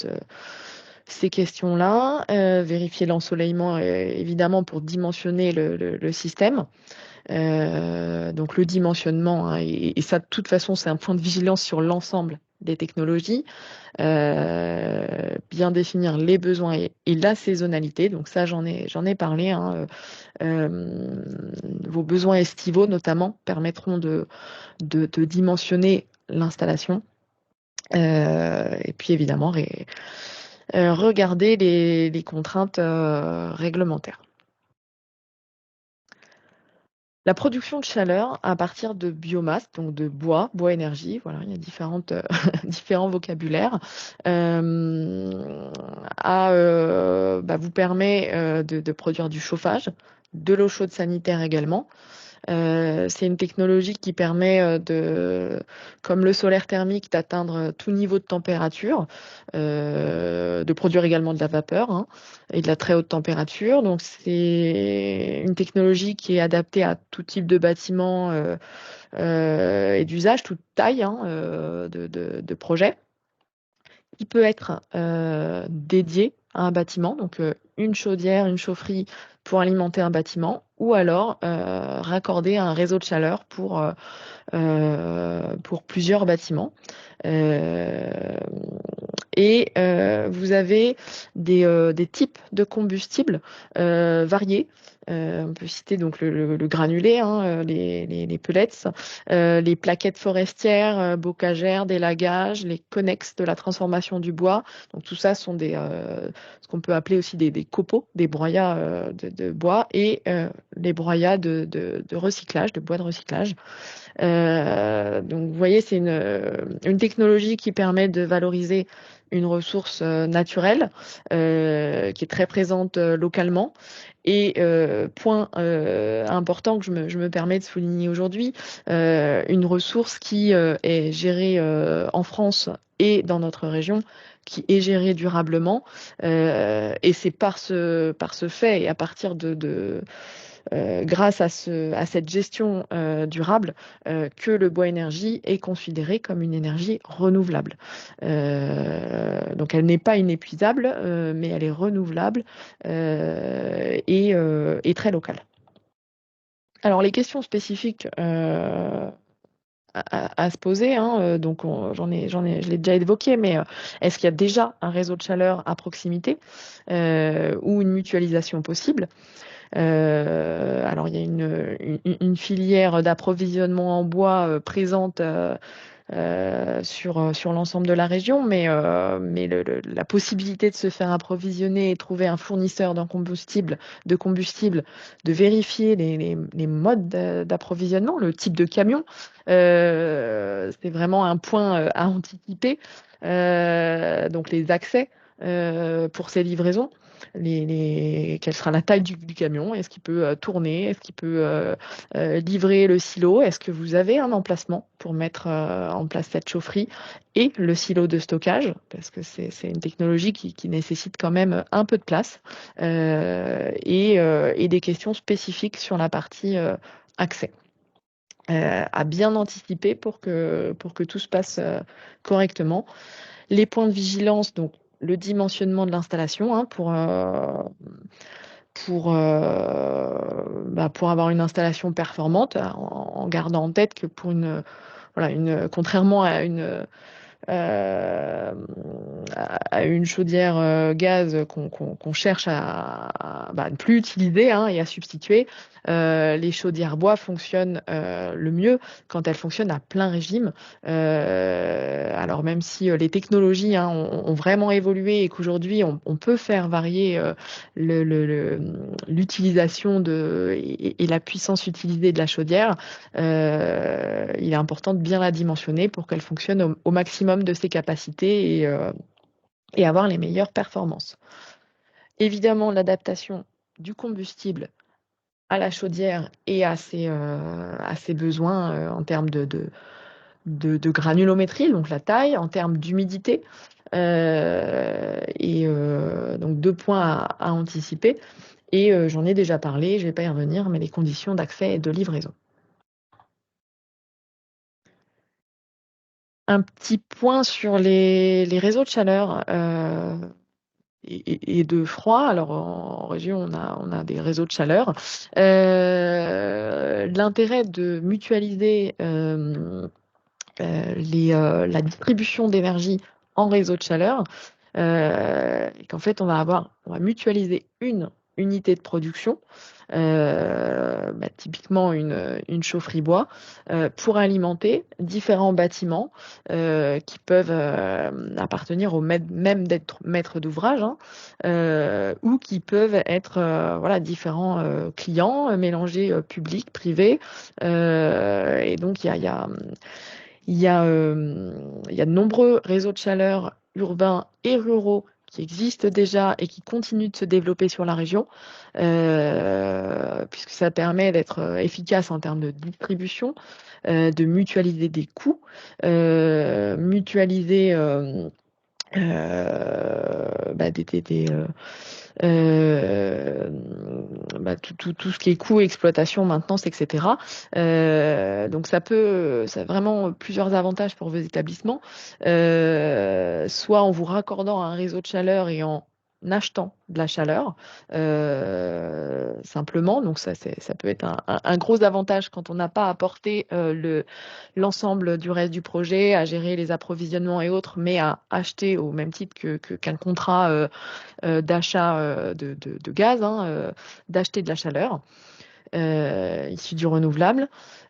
B: ces questions-là, vérifier l'ensoleillement évidemment pour dimensionner le système. Donc le dimensionnement, hein, et ça de toute façon c'est un point de vigilance sur l'ensemble des technologies. Bien définir les besoins et la saisonnalité. Donc ça j'en ai parlé, hein. Vos besoins estivaux notamment permettront de dimensionner l'installation. Et puis évidemment regarder les contraintes réglementaires. La production de chaleur à partir de biomasse, donc de bois énergie, voilà, il y a différents vocabulaires, vous permet de produire du chauffage, de l'eau chaude sanitaire également. C'est une technologie qui permet comme le solaire thermique, d'atteindre tout niveau de température, de produire également de la vapeur, hein, et de la très haute température. Donc c'est une technologie qui est adaptée à tout type de bâtiment et d'usage, toute taille, hein, de projet. Il peut être dédié à un bâtiment, donc une chaudière, une chaufferie pour alimenter un bâtiment, ou alors raccordé à un réseau de chaleur pour plusieurs bâtiments. Vous avez des types de combustibles variés. On peut citer donc le granulé, hein, les pellets, les plaquettes forestières, bocagères, délagages, les connexes de la transformation du bois. Donc tout ça sont ce qu'on peut appeler aussi des copeaux, des broyats de bois et les broyats de recyclage, de bois de recyclage. Donc vous voyez, c'est une technologie qui permet de valoriser une ressource naturelle qui est très présente localement. Et point important que je me permets de souligner aujourd'hui, une ressource qui est gérée en France et dans notre région, qui est gérée durablement. Et c'est par ce fait et à partir grâce à cette gestion durable que le bois énergie est considéré comme une énergie renouvelable. Donc elle n'est pas inépuisable, mais elle est renouvelable et très locale. Alors les questions spécifiques à se poser, hein, donc je l'ai déjà évoqué, mais est-ce qu'il y a déjà un réseau de chaleur à proximité ou une mutualisation possible? Alors, il y a une filière d'approvisionnement en bois présente sur l'ensemble de la région, mais la possibilité de se faire approvisionner et trouver un fournisseur de combustible, de vérifier les modes d'approvisionnement, le type de camion, c'est vraiment un point à anticiper. Donc, les accès pour ces livraisons. Quelle sera la taille du camion? Est-ce qu'il peut tourner? Est-ce qu'il peut livrer le silo? Est-ce que vous avez un emplacement pour mettre en place cette chaufferie et le silo de stockage? Parce que c'est une technologie qui nécessite quand même un peu de place et des questions spécifiques sur la partie accès. À bien anticiper pour que tout se passe correctement. Les points de vigilance, donc le dimensionnement de l'installation, hein, pour avoir une installation performante, en gardant en tête que contrairement euh, à une chaudière gaz qu'on cherche à ne plus utiliser, hein, et à substituer. Les chaudières bois fonctionnent le mieux quand elles fonctionnent à plein régime. Alors même si les technologies, hein, ont vraiment évolué et qu'aujourd'hui on peut faire varier l'utilisation et la puissance utilisée de la chaudière, il est important de bien la dimensionner pour qu'elle fonctionne au maximum de ses capacités et avoir les meilleures performances. Évidemment, l'adaptation du combustible à la chaudière et à ses besoins en termes de granulométrie, donc la taille, en termes d'humidité. Donc 2 points à anticiper. Et j'en ai déjà parlé, je ne vais pas y revenir, mais les conditions d'accès et de livraison. Un petit point sur les réseaux de chaleur. et de froid. Alors en région, on a des réseaux de chaleur. L'intérêt de mutualiser la distribution d'énergie en réseau de chaleur, et qu'en fait, on va mutualiser une unité de production, typiquement une chaufferie bois, pour alimenter différents bâtiments qui peuvent appartenir au même d'être maître d'ouvrage, hein, ou qui peuvent être voilà, différents clients mélangés publics, privés. Et donc, il y a, il y a de nombreux réseaux de chaleur urbains et ruraux qui existent déjà et qui continuent de se développer sur la région, puisque ça permet d'être efficace en termes de distribution, de mutualiser des coûts, mutualiser euh, tout ce qui est coûts, exploitation, maintenance, etc. Donc ça a vraiment plusieurs avantages pour vos établissements, soit en vous raccordant à un réseau de chaleur et en achetant de la chaleur simplement. Donc ça peut être un gros avantage quand on n'a pas à porter l'ensemble du reste du projet, à gérer les approvisionnements et autres, mais à acheter au même titre qu'un contrat d'achat de gaz, hein, d'acheter de la chaleur issue du renouvelable.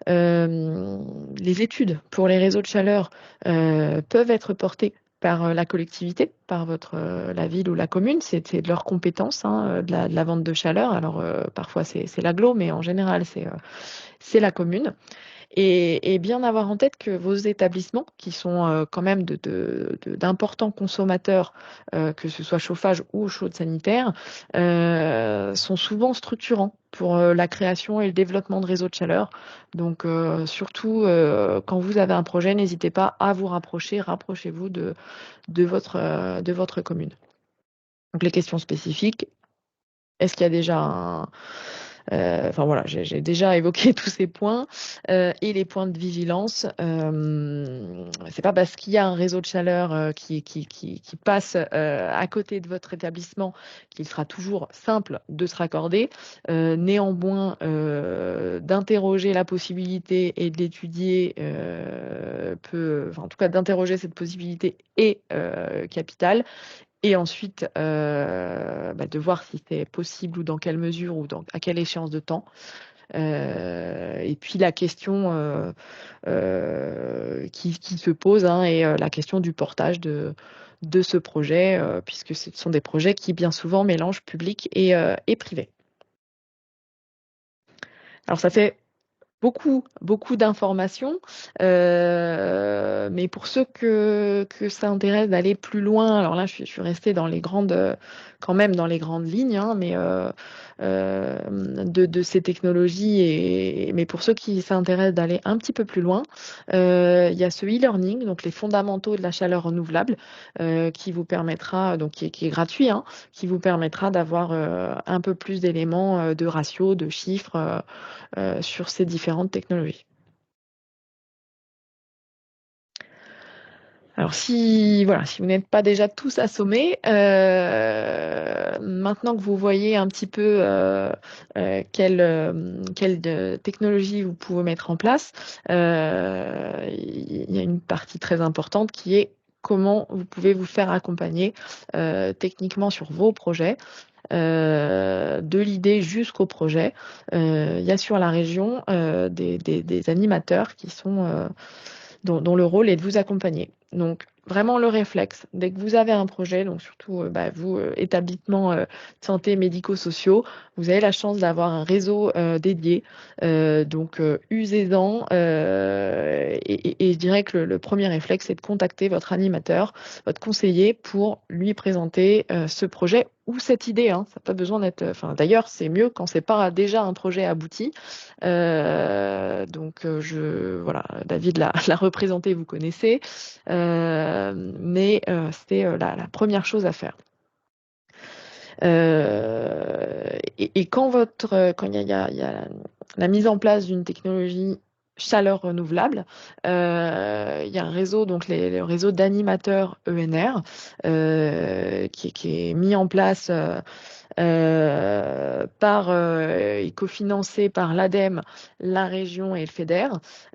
B: Euh, les études pour les réseaux de chaleur peuvent être portées par la collectivité, par la ville ou la commune, c'est de leur compétence, hein, de la vente de chaleur. Alors parfois c'est l'agglo, mais en général c'est la commune. Et bien avoir en tête que vos établissements, qui sont quand même d'importants consommateurs, que ce soit chauffage ou chaude sanitaire, sont souvent structurants pour la création et le développement de réseaux de chaleur. Donc surtout quand vous avez un projet, n'hésitez pas à vous rapprochez-vous de votre commune. Donc les questions spécifiques, est-ce qu'il y a déjà enfin voilà, j'ai déjà évoqué tous ces points et les points de vigilance. C'est pas parce qu'il y a un réseau de chaleur qui passe à côté de votre établissement qu'il sera toujours simple de se raccorder. Néanmoins, d'interroger la possibilité et de l'étudier enfin, en tout cas d'interroger cette possibilité est capitale. Et ensuite, de voir si c'est possible ou dans quelle mesure ou à quelle échéance de temps. Et puis la question qui se pose, hein, est la question du portage de ce projet, puisque ce sont des projets qui bien souvent mélangent public et privé. Alors ça fait beaucoup d'informations, mais pour ceux que ça intéresse d'aller plus loin, alors là je suis restée dans les quand même dans les grandes lignes, hein, mais de ces technologies, mais pour ceux qui s'intéressent d'aller un petit peu plus loin, il y a ce e-learning, donc les fondamentaux de la chaleur renouvelable, qui vous permettra, donc qui est gratuit, hein, qui vous permettra d'avoir un peu plus d'éléments de ratios, de chiffres sur ces différentes technologies. Alors si vous n'êtes pas déjà tous assommés, maintenant que vous voyez un petit peu quelle technologie vous pouvez mettre en place, il y a une partie très importante qui est comment vous pouvez vous faire accompagner techniquement sur vos projets. De l'idée jusqu'au projet. Il y a sur la région des animateurs dont le rôle est de vous accompagner. Donc, vraiment le réflexe, dès que vous avez un projet, donc surtout vous, établissement santé médico-sociaux, vous avez la chance d'avoir un réseau dédié. Donc, usez-en. Et je dirais que le premier réflexe, c'est de contacter votre animateur, votre conseiller, pour lui présenter ce projet ou cette idée. Hein. Ça n'a pas besoin d'être. Enfin, d'ailleurs, c'est mieux quand c'est pas déjà un projet abouti. Donc, voilà, David l'a représenté, vous connaissez. Mais c'est la première chose à faire. Et quand il y a la mise en place d'une technologie chaleur renouvelable. Il y a un réseau, donc le réseau d'animateurs ENR, qui est mis en place et cofinancé par l'ADEME, la région et le FEDER,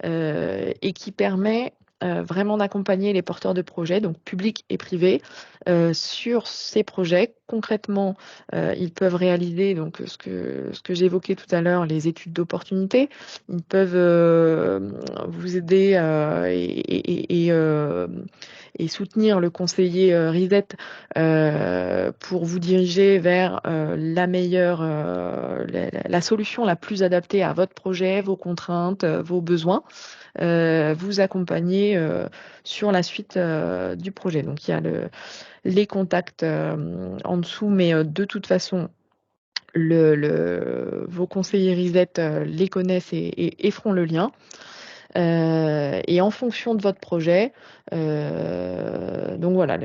B: et qui permet vraiment d'accompagner les porteurs de projets, donc publics et privés, sur ces projets. Concrètement, ils peuvent réaliser donc ce que j'évoquais tout à l'heure, les études d'opportunité. Ils peuvent vous aider et soutenir le conseiller RISET pour vous diriger vers la solution la plus adaptée à votre projet, vos contraintes, vos besoins, vous accompagner sur la suite du projet. Donc il y a les contacts en dessous, mais de toute façon, vos conseillers RISET les connaissent et feront le lien. Et en fonction de votre projet, donc voilà,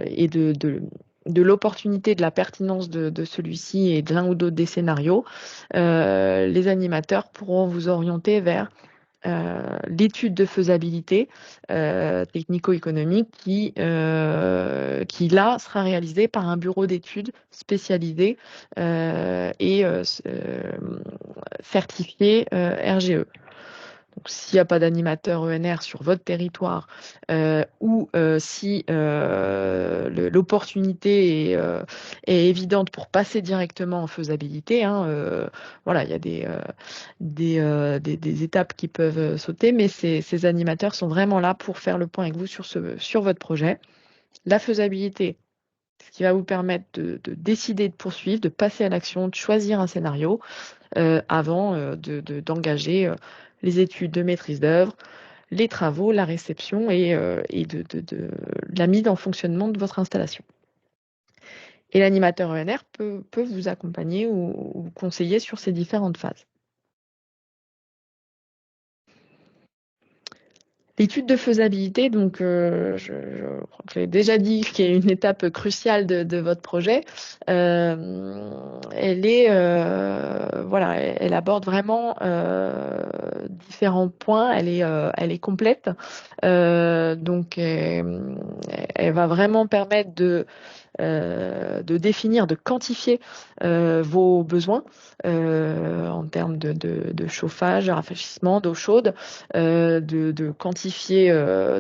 B: et de l'opportunité, de la pertinence de celui-ci et de l'un ou d'autre des scénarios, les animateurs pourront vous orienter vers l'étude de faisabilité technico-économique qui là sera réalisée par un bureau d'études spécialisé et certifié RGE. Donc, s'il n'y a pas d'animateur ENR sur votre territoire ou si l'opportunité est évidente pour passer directement en faisabilité, voilà, il y a des étapes qui peuvent sauter, mais ces animateurs sont vraiment là pour faire le point avec vous sur votre projet. La faisabilité, ce qui va vous permettre de décider de poursuivre, de passer à l'action, de choisir un scénario avant d'engager les études de maîtrise d'œuvre, les travaux, la réception et de la mise en fonctionnement de votre installation. Et l'animateur ENR peut vous accompagner ou vous conseiller sur ces différentes phases. L'étude de faisabilité, donc je crois que j'ai déjà dit qu'il y a une étape cruciale de votre projet. Elle aborde vraiment différents points. Elle est complète, donc elle va vraiment permettre de définir, de quantifier vos besoins en termes de chauffage, de rafraîchissement, d'eau chaude, de quantifier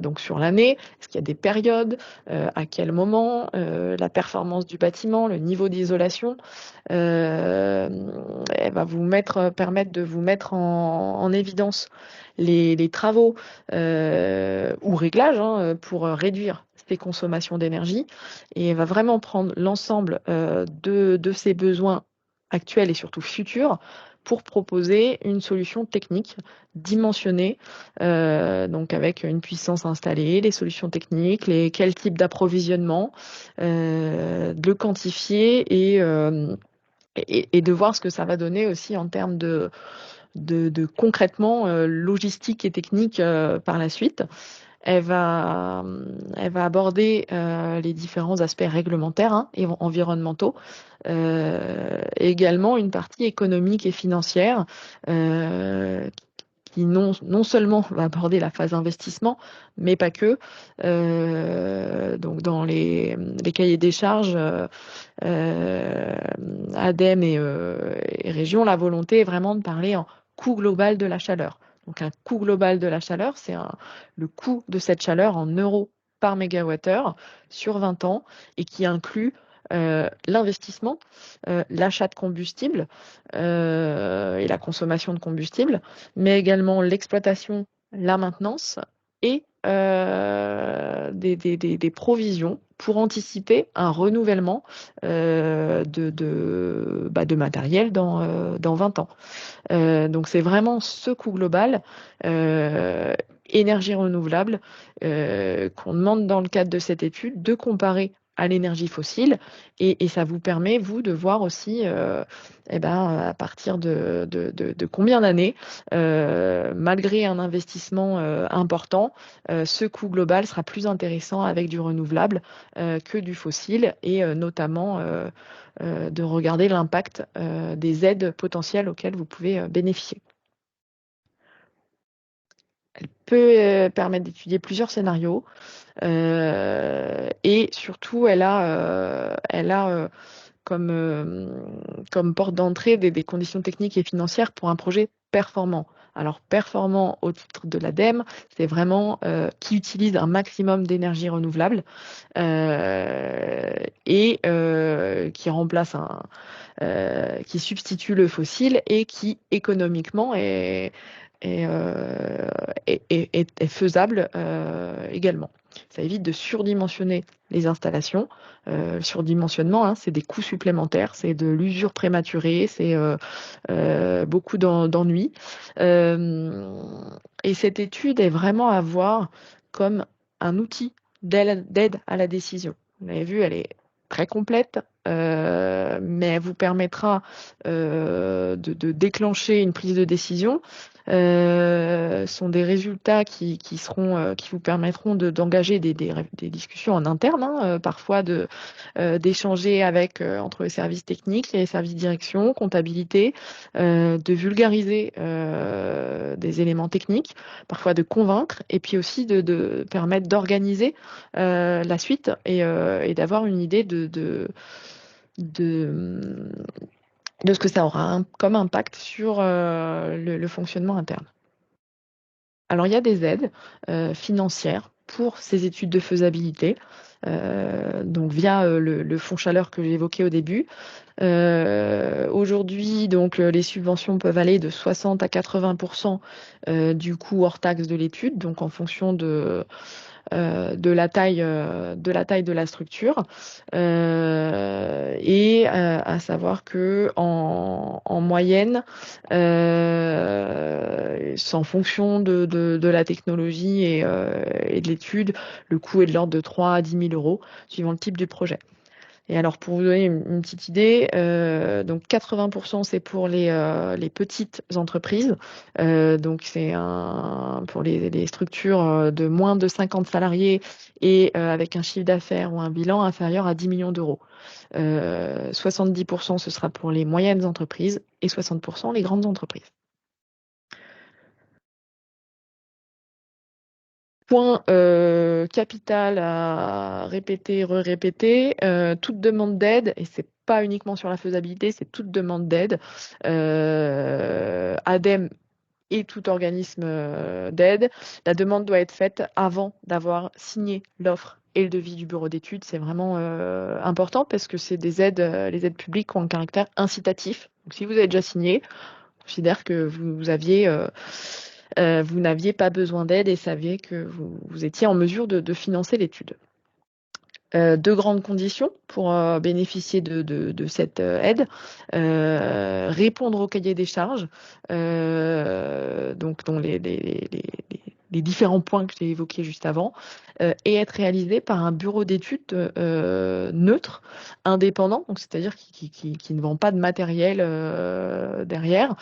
B: donc sur l'année, est-ce qu'il y a des périodes, à quel moment, la performance du bâtiment, le niveau d'isolation. Elle va permettre de vous mettre en évidence les travaux ou réglages pour réduire ces consommations d'énergie, et elle va vraiment prendre l'ensemble de ces besoins actuels et surtout futurs pour proposer une solution technique dimensionnée, donc avec une puissance installée, les solutions techniques, quel type d'approvisionnement, de le quantifier et de voir ce que ça va donner aussi en termes de concrètement logistique et technique par la suite. Elle va aborder les différents aspects réglementaires et environnementaux, et également une partie économique et financière qui non seulement va aborder la phase investissement, mais pas que. Donc dans les cahiers des charges ADEME et région, la volonté est vraiment de parler en coût global de la chaleur. Donc un coût global de la chaleur, c'est le coût de cette chaleur en euros par mégawattheure sur 20 ans et qui inclut l'investissement, l'achat de combustible et la consommation de combustible, mais également l'exploitation, la maintenance et des provisions pour anticiper un renouvellement de matériel dans 20 ans. Donc c'est vraiment ce coût global, énergie renouvelable, qu'on demande dans le cadre de cette étude de comparer à l'énergie fossile, et ça vous permet, vous, de voir aussi à partir de combien d'années, malgré un investissement important, ce coût global sera plus intéressant avec du renouvelable que du fossile, et notamment de regarder l'impact des aides potentielles auxquelles vous pouvez bénéficier. Elle peut permettre d'étudier plusieurs scénarios et surtout, elle a comme porte d'entrée des conditions techniques et financières pour un projet performant. Alors, performant au titre de l'ADEME, c'est vraiment qui utilise un maximum d'énergie renouvelable et qui remplace qui substitue le fossile et qui économiquement est faisable également. Ça évite de surdimensionner les installations. Le surdimensionnement, hein, c'est des coûts supplémentaires, c'est de l'usure prématurée, c'est beaucoup d'ennuis. Euh, et cette étude est vraiment à voir comme un outil d'aide à la décision. Vous l'avez vu, elle est très complète, mais elle vous permettra de déclencher une prise de décision. Sont des résultats qui vous permettront d'engager des discussions en interne, hein, parfois d'échanger entre les services techniques, les services direction, comptabilité, de vulgariser des éléments techniques, parfois de convaincre, et puis aussi de permettre d'organiser la suite et d'avoir une idée de, de ce que ça aura comme impact sur le fonctionnement interne. Alors, il y a des aides financières pour ces études de faisabilité, donc via le fonds chaleur que j'ai évoqué au début. Aujourd'hui, donc, les subventions peuvent aller de 60 à 80% du coût hors taxe de l'étude, donc en fonction de la structure. Et à savoir que en moyenne, c'est en fonction de la technologie et de l'étude, le coût est de l'ordre de 3 à 10 000 euros, suivant le type du projet. Et alors, pour vous donner une petite idée, donc 80% c'est pour les petites entreprises. Donc, c'est pour les structures de moins de 50 salariés et avec un chiffre d'affaires ou un bilan inférieur à 10 millions d'euros. 70% ce sera pour les moyennes entreprises et 60% les grandes entreprises. Point capital à répéter, re-répéter, toute demande d'aide, et c'est pas uniquement sur la faisabilité, c'est toute demande d'aide, ADEME et tout organisme d'aide, la demande doit être faite avant d'avoir signé l'offre et le devis du bureau d'études. C'est vraiment important parce que c'est des aides, les aides publiques ont un caractère incitatif. Donc, si vous avez déjà signé, on considère que vous n'aviez pas besoin d'aide et saviez que vous étiez en mesure de financer l'étude. Deux grandes conditions pour bénéficier de cette aide. Répondre au cahier des charges, donc dont les différents points que j'ai évoqués juste avant, et être réalisé par un bureau d'études neutre, indépendant, donc c'est-à-dire qui ne vend pas de matériel derrière,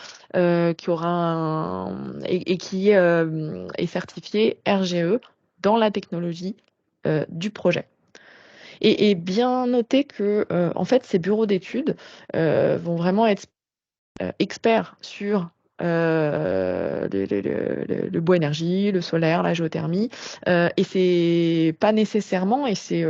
B: qui aura et qui est certifié RGE dans la technologie du projet. Et bien noter que en fait ces bureaux d'études vont vraiment être experts sur le bois énergie, le solaire, la géothermie, et c'est pas nécessairement, et c'est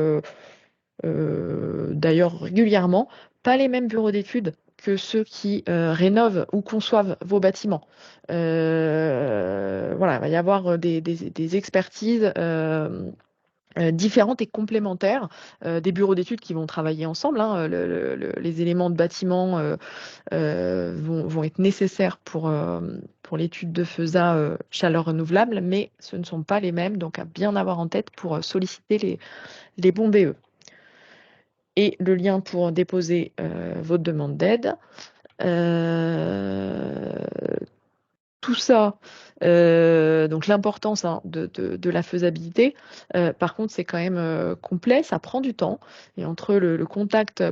B: d'ailleurs régulièrement, pas les mêmes bureaux d'études que ceux qui rénovent ou conçoivent vos bâtiments. Voilà, il va y avoir des expertises différentes et complémentaires des bureaux d'études qui vont travailler ensemble, hein. Les éléments de bâtiment vont être nécessaires pour l'étude de FESA chaleur renouvelable, mais ce ne sont pas les mêmes, donc à bien avoir en tête pour solliciter les bons BE. Et le lien pour déposer votre demande d'aide. Tout ça, donc l'importance hein, de la faisabilité. Par contre, c'est quand même complet, ça prend du temps. Et entre le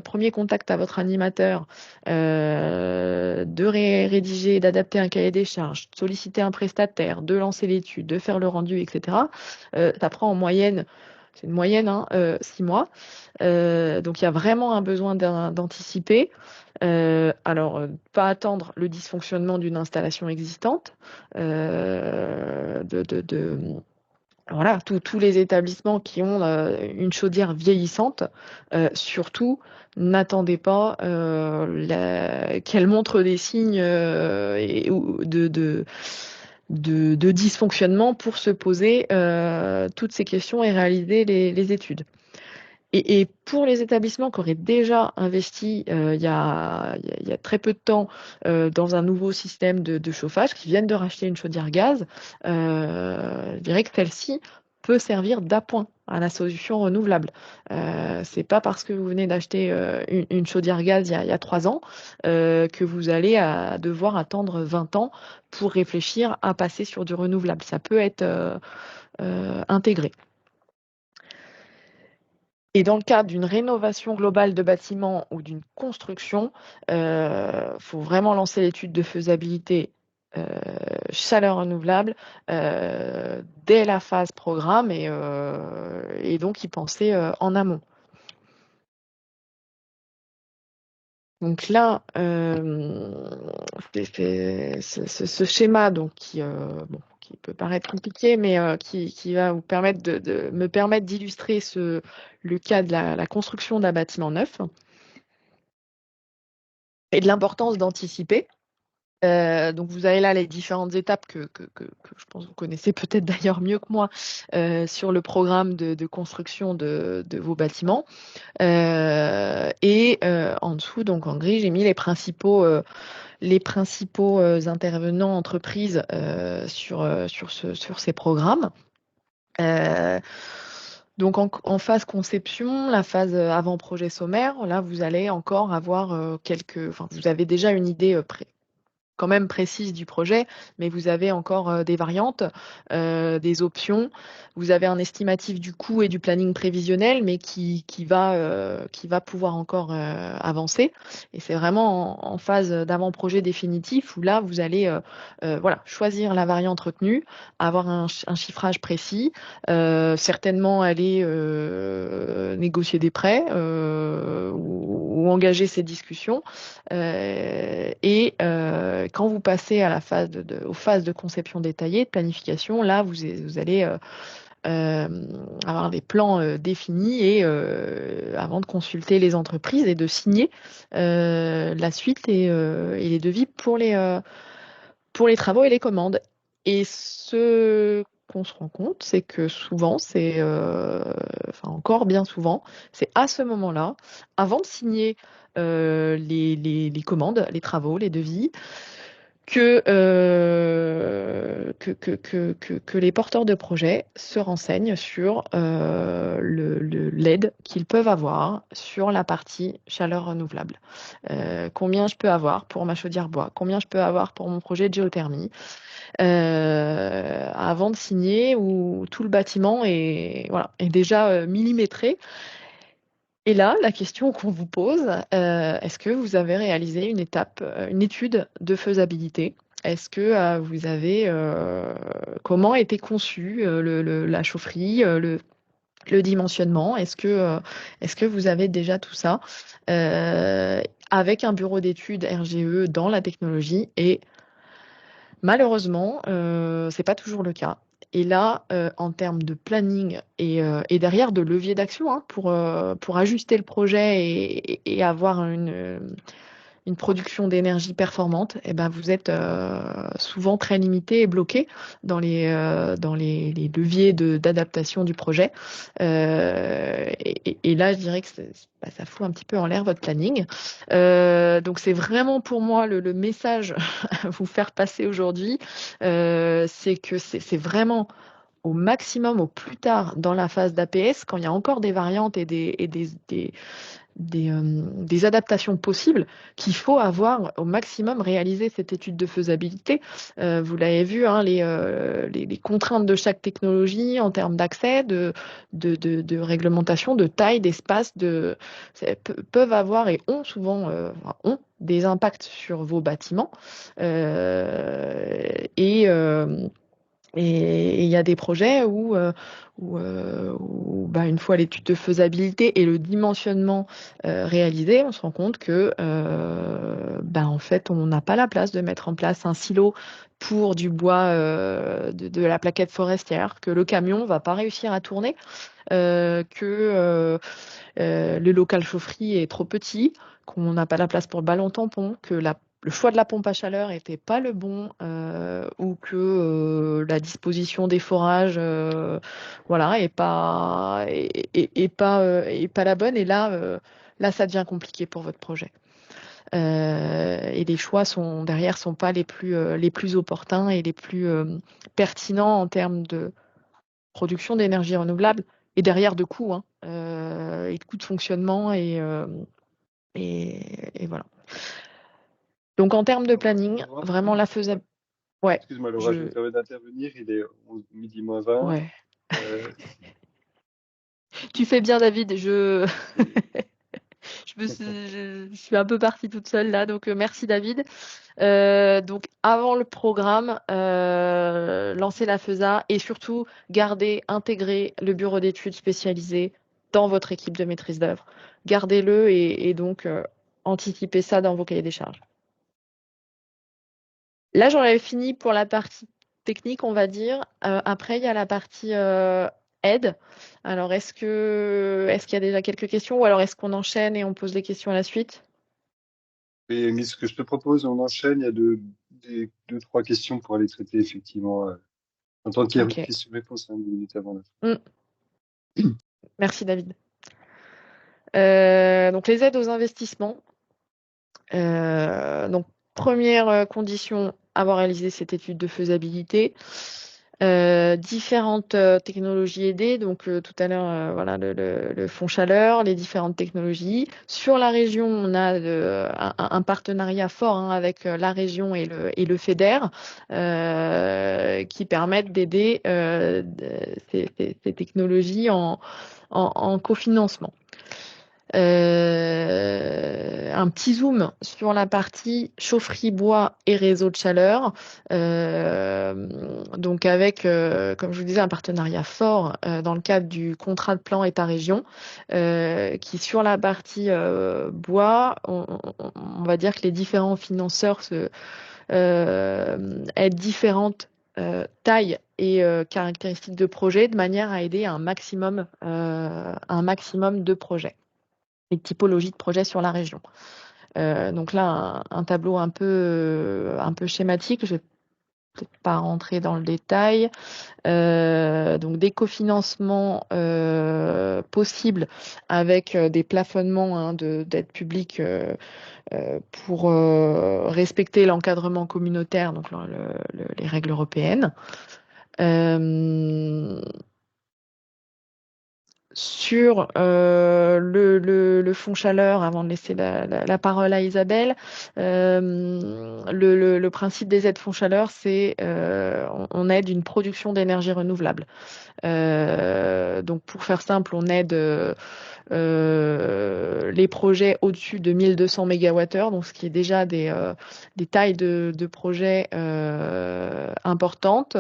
B: premier contact à votre animateur, de rédiger, d'adapter un cahier des charges, de solliciter un prestataire, de lancer l'étude, de faire le rendu, etc., ça prend en moyenne c'est une moyenne, hein, 6 mois. Donc il y a vraiment un besoin d'anticiper. Pas attendre le dysfonctionnement d'une installation existante, voilà, tous les établissements qui ont une chaudière vieillissante, surtout, n'attendez pas qu'elle montre des signes ou de dysfonctionnement pour se poser toutes ces questions et réaliser les études. Et pour les établissements qui auraient déjà investi il y a très peu de temps dans un nouveau système de chauffage, qui viennent de racheter une chaudière gaz, je dirais que celle-ci peut servir d'appoint à la solution renouvelable. C'est pas parce que vous venez d'acheter une chaudière gaz il y a 3 ans que vous allez devoir attendre 20 ans pour réfléchir à passer sur du renouvelable. Ça peut être intégré. Et dans le cadre d'une rénovation globale de bâtiments ou d'une construction, faut vraiment lancer l'étude de faisabilité euh, chaleur renouvelable dès la phase programme et donc y penser en amont. Donc là, ce schéma donc, qui peut paraître compliqué, mais qui va vous permettre me permettre d'illustrer le cas de la construction d'un bâtiment neuf et de l'importance d'anticiper. Donc vous avez là les différentes étapes que je pense que vous connaissez peut-être d'ailleurs mieux que moi sur le programme de construction de vos bâtiments. En dessous, donc en gris, j'ai mis les principaux intervenants entreprises sur ces programmes. Donc en phase conception, la phase avant-projet sommaire, là vous allez encore avoir vous avez déjà une idée quand même précise du projet, mais vous avez encore des variantes, des options. Vous avez un estimatif du coût et du planning prévisionnel, mais qui va pouvoir encore avancer. Et c'est vraiment en phase d'avant-projet définitif où là, vous allez voilà, choisir la variante retenue, avoir un chiffrage précis, certainement aller négocier des prêts ou engager ces discussions. Quand vous passez à la phase aux phases de conception détaillée, de planification, là, vous allez avoir des plans définis et avant de consulter les entreprises et de signer la suite et les devis pour les travaux et les commandes. Et ce qu'on se rend compte, c'est que souvent, encore bien souvent, c'est à ce moment-là, avant de signer les commandes, les travaux, les devis, que les porteurs de projets se renseignent sur l'aide qu'ils peuvent avoir sur la partie chaleur renouvelable. Combien je peux avoir pour ma chaudière bois? Combien je peux avoir pour mon projet de géothermie? Avant de signer, où tout le bâtiment est déjà millimétré. Et là, la question qu'on vous pose, est-ce que vous avez réalisé une étude de faisabilité? Est-ce que vous avez comment a été conçue la chaufferie, le dimensionnement? Est-ce que vous avez déjà tout ça avec un bureau d'études RGE dans la technologie? Et malheureusement, c'est pas toujours le cas. Et là, en termes de planning et derrière de levier d'action hein, pour ajuster le projet et avoir une production d'énergie performante, eh ben vous êtes souvent très limité et bloqué dans les leviers d'adaptation du projet. Et là, je dirais que ça fout un petit peu en l'air votre planning. Donc c'est vraiment pour moi le message à vous faire passer aujourd'hui, c'est que c'est vraiment au maximum, au plus tard dans la phase d'APS, quand il y a encore des variantes et des adaptations possibles, qu'il faut avoir au maximum réalisé cette étude de faisabilité. Vous l'avez vu, hein, les contraintes de chaque technologie en termes d'accès, de réglementation, de taille, d'espace, peuvent avoir et ont souvent ont des impacts sur vos bâtiments. Et il y a des projets où, une fois l'étude de faisabilité et le dimensionnement réalisé, on se rend compte que en fait, on n'a pas la place de mettre en place un silo pour du bois de la plaquette forestière, que le camion va pas réussir à tourner, que le local chaufferie est trop petit, qu'on n'a pas la place pour le ballon tampon, que le choix de la pompe à chaleur n'était pas le bon, ou que la disposition des forages, voilà, est pas la bonne. Et là, ça devient compliqué pour votre projet. Et les choix derrière sont pas les plus opportuns et les plus pertinents en termes de production d'énergie renouvelable et derrière de coûts, hein, et de coûts de fonctionnement et voilà. Donc en termes de planning,
A: Laura,
B: vraiment la faisabilité. Ouais,
A: excuse-moi Laura, je me permets d'intervenir, il est 11 midi moins 20.
B: ouais.
A: Euh,
B: Tu fais bien, David.
A: et-
B: Je suis un peu partie toute seule là, donc merci David. Donc avant le programme, lancez la FESA et surtout intégrer le bureau d'études spécialisé dans votre équipe de maîtrise d'œuvre. Gardez-le et donc anticipez ça dans vos cahiers des charges. Là, j'en avais fini pour la partie technique, on va dire. Après, il y a la partie aide. Alors, est-ce qu'il y a déjà quelques questions ou alors est-ce qu'on enchaîne et on pose les questions à la suite?
A: mais ce que je te propose, on enchaîne, il y a deux, trois questions pour aller traiter effectivement en tant que
B: Ok.
A: question-réponse, hein, 2 minutes avant la
B: Mm. Merci, David. Donc, les aides aux investissements. Donc, première condition, avoir réalisé cette étude de faisabilité. Différentes technologies aidées, donc tout à l'heure, voilà, le fonds chaleur, les différentes technologies. Sur la région, on a un partenariat fort, hein, avec la région et le FEDER, qui permettent d'aider ces technologies en cofinancement. Un petit zoom sur la partie chaufferie bois et réseau de chaleur. Donc avec, comme je vous disais, un partenariat fort dans le cadre du contrat de plan État-région, qui sur la partie bois, on va dire que les différents financeurs aident différentes tailles et caractéristiques de projets de manière à aider un maximum de projets et typologies de projets sur la région. Donc là, un tableau un peu schématique, je vais peut-être pas rentrer dans le détail. Donc des cofinancements possibles avec des plafonnements, hein, d'aide publique pour respecter l'encadrement communautaire, donc les règles européennes. Euh, Sur le fonds chaleur, avant de laisser la parole à Isabelle, le principe des aides fonds chaleur, c'est on aide une production d'énergie renouvelable. Donc pour faire simple, on aide les projets au-dessus de 1200 MWh, donc ce qui est déjà des tailles de projets importantes.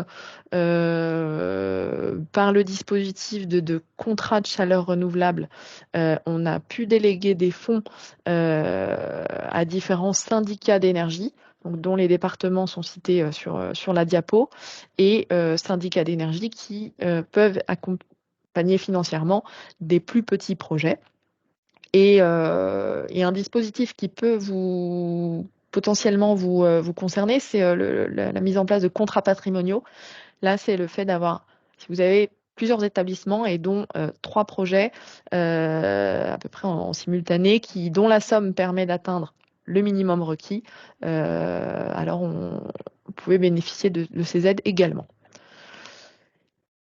B: Par le dispositif de contrat de chaleur renouvelable, on a pu déléguer des fonds à différents syndicats d'énergie, donc dont les départements sont cités sur la diapo, et syndicats d'énergie qui peuvent accompagner financièrement des plus petits projets. Et un dispositif qui peut potentiellement vous concerner, c'est la mise en place de contrats patrimoniaux. Là, c'est le fait d'avoir, si vous avez plusieurs établissements et dont 3 projets à peu près en simultané, dont la somme permet d'atteindre le minimum requis, alors vous pouvez bénéficier de ces aides également.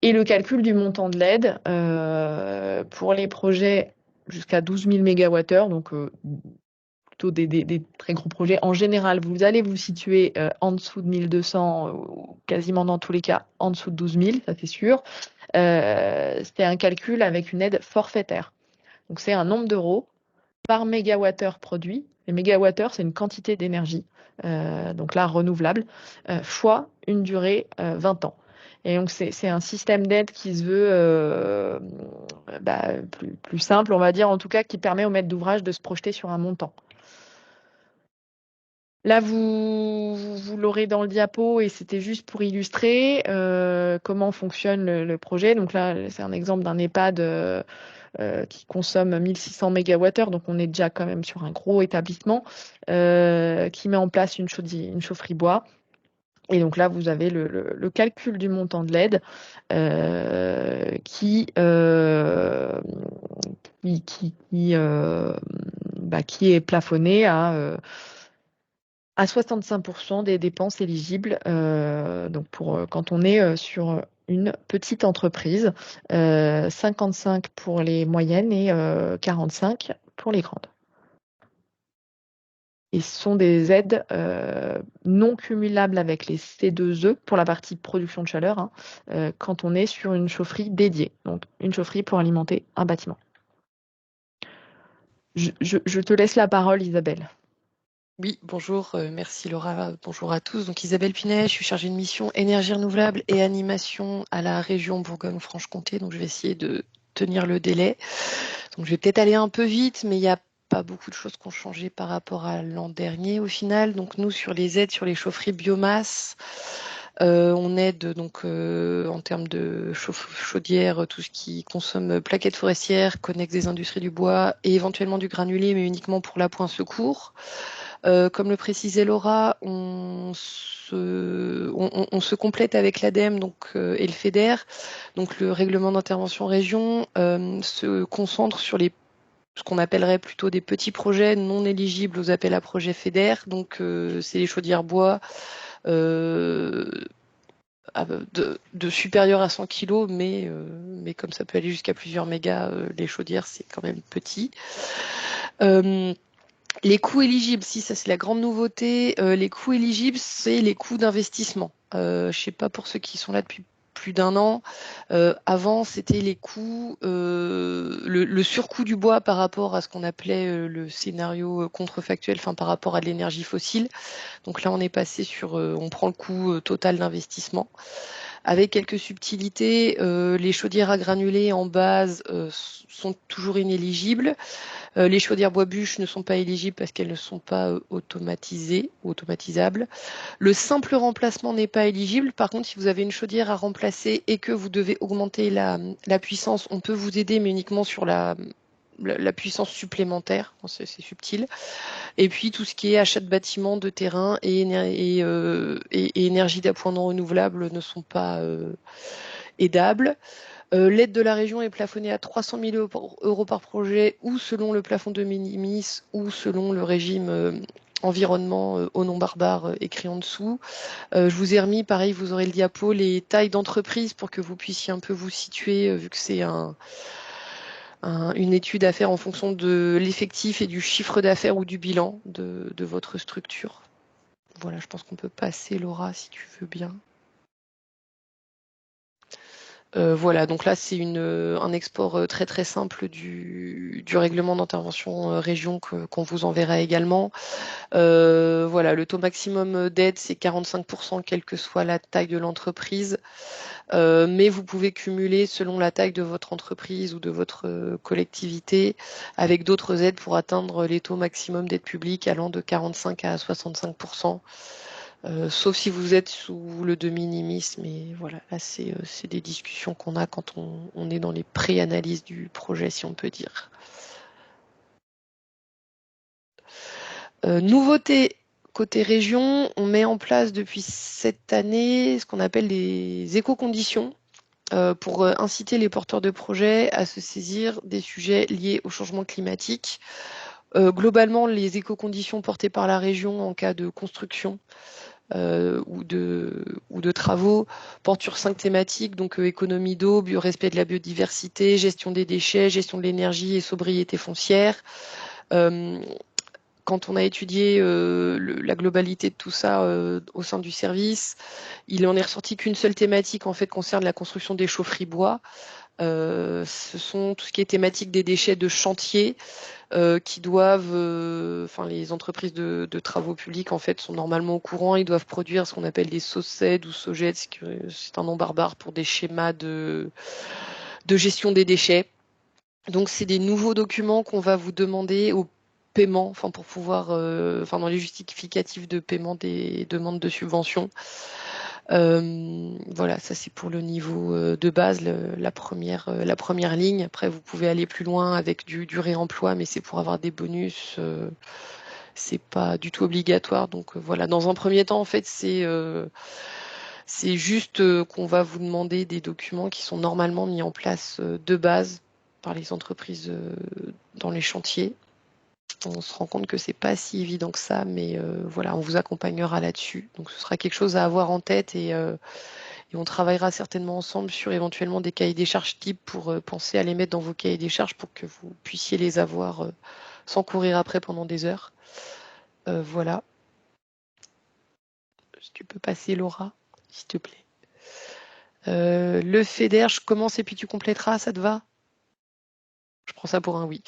B: Et le calcul du montant de l'aide pour les projets jusqu'à 12 000 MWh, donc plutôt des très gros projets. En général, vous allez vous situer en dessous de 1200, ou quasiment dans tous les cas en dessous de 12 000, ça c'est sûr. C'était un calcul avec une aide forfaitaire. Donc c'est un nombre d'euros par mégawattheure produit. Les mégawattheures, c'est une quantité d'énergie, donc là renouvelable, fois une durée 20 ans. Et donc, c'est un système d'aide qui se veut plus simple, on va dire, en tout cas, qui permet au maître d'ouvrage de se projeter sur un montant. Là, vous l'aurez dans le diapo et c'était juste pour illustrer comment fonctionne le projet. Donc là, c'est un exemple d'un EHPAD qui consomme 1600 mégawattheures, donc on est déjà quand même sur un gros établissement qui met en place une chaufferie bois. Et donc là, vous avez le calcul du montant de l'aide qui est plafonné à 65% des dépenses éligibles. Donc quand on est sur une petite entreprise, 55 pour les moyennes et 45 pour les grandes. Et ce sont des aides non cumulables avec les C2E pour la partie production de chaleur, quand on est sur une chaufferie dédiée. Donc une chaufferie pour alimenter un bâtiment. Je te laisse la parole, Isabelle.
C: Oui, bonjour, merci Laura, bonjour à tous. Donc Isabelle Pinet, je suis chargée de mission énergie renouvelable et animation à la région Bourgogne-Franche-Comté, donc je vais essayer de tenir le délai. Donc je vais peut-être aller un peu vite, mais il n'y a pas beaucoup de choses qui ont changé par rapport à l'an dernier au final. Donc nous, sur les aides sur les chaufferies biomasse, on aide donc en termes de chaudière, tout ce qui consomme plaquettes forestières, connexes des industries du bois et éventuellement du granulé, mais uniquement pour l'appoint secours. Comme le précisait Laura, on se complète avec l'ADEME et le FEDER. Donc le règlement d'intervention région se concentre sur ce qu'on appellerait plutôt des petits projets non éligibles aux appels à projets FEDER. Donc c'est les chaudières bois de supérieur à 100 kg, mais comme ça peut aller jusqu'à plusieurs mégas, les chaudières c'est quand même petit. Les coûts éligibles, si ça c'est la grande nouveauté, les coûts éligibles, c'est les coûts d'investissement. Je ne sais pas pour ceux qui sont là depuis plus d'un an. Avant, c'était les coûts, le surcoût du bois par rapport à ce qu'on appelait le scénario contrefactuel, enfin par rapport à de l'énergie fossile. Donc là, on est passé sur, on prend le coût total d'investissement. Avec quelques subtilités, les chaudières à granulés en base sont toujours inéligibles. Les chaudières bois-bûches ne sont pas éligibles parce qu'elles ne sont pas automatisées ou automatisables. Le simple remplacement n'est pas éligible. Par contre, si vous avez une chaudière à remplacer et que vous devez augmenter la puissance, on peut vous aider, mais uniquement sur la puissance supplémentaire. C'est subtil. Et puis, tout ce qui est achat de bâtiments, de terrain et énergie d'appoint non renouvelable ne sont pas aidables. L'aide de la région est plafonnée à 300 000 euros par projet ou selon le plafond de minimis ou selon le régime environnement au nom barbare écrit en dessous. Je vous ai remis, pareil, vous aurez le diapo, les tailles d'entreprise pour que vous puissiez un peu vous situer vu que c'est une étude à faire en fonction de l'effectif et du chiffre d'affaires ou du bilan de votre structure. Voilà, je pense qu'on peut passer, Laura, si tu veux bien. Voilà, donc là c'est un export très très simple du règlement d'intervention région qu'on vous enverra également. Voilà, le taux maximum d'aide c'est 45%, quelle que soit la taille de l'entreprise, mais vous pouvez cumuler selon la taille de votre entreprise ou de votre collectivité avec d'autres aides pour atteindre les taux maximum d'aide publique allant de 45 à 65%. Sauf si vous êtes sous le de minimis, mais voilà, là c'est des discussions qu'on a quand on est dans les pré-analyses du projet, si on peut dire. Nouveauté côté région, on met en place depuis cette année ce qu'on appelle les éco-conditions pour inciter les porteurs de projets à se saisir des sujets liés au changement climatique. Globalement, les éco-conditions portées par la région en cas de construction ou de travaux portent sur 5 thématiques, donc économie d'eau, respect de la biodiversité, gestion des déchets, gestion de l'énergie et sobriété foncière. Quand on a étudié la globalité de tout ça au sein du service, il en est ressorti qu'une seule thématique en fait concerne la construction des chaufferies bois. Ce sont tout ce qui est thématique des déchets de chantier qui doivent, les entreprises de travaux publics en fait sont normalement au courant. Ils doivent produire ce qu'on appelle des SOCED ou SOGED, c'est un nom barbare pour des schémas de gestion des déchets. Donc c'est des nouveaux documents qu'on va vous demander au paiement, pour pouvoir, dans les justificatifs de paiement des demandes de subvention. Voilà, ça c'est pour le niveau de base, la première ligne. Après, vous pouvez aller plus loin avec du réemploi, mais c'est pour avoir des bonus. C'est pas du tout obligatoire. Donc voilà, dans un premier temps, en fait, c'est juste qu'on va vous demander des documents qui sont normalement mis en place de base par les entreprises dans les chantiers. On se rend compte que c'est pas si évident que ça, mais voilà, on vous accompagnera là-dessus. Donc ce sera quelque chose à avoir en tête et on travaillera certainement ensemble sur éventuellement des cahiers des charges types pour penser à les mettre dans vos cahiers des charges pour que vous puissiez les avoir sans courir après pendant des heures. Voilà. Si tu peux passer, Laura, s'il te plaît. Le FEDER, je commence et puis tu complèteras, ça te va? Je prends ça pour un oui.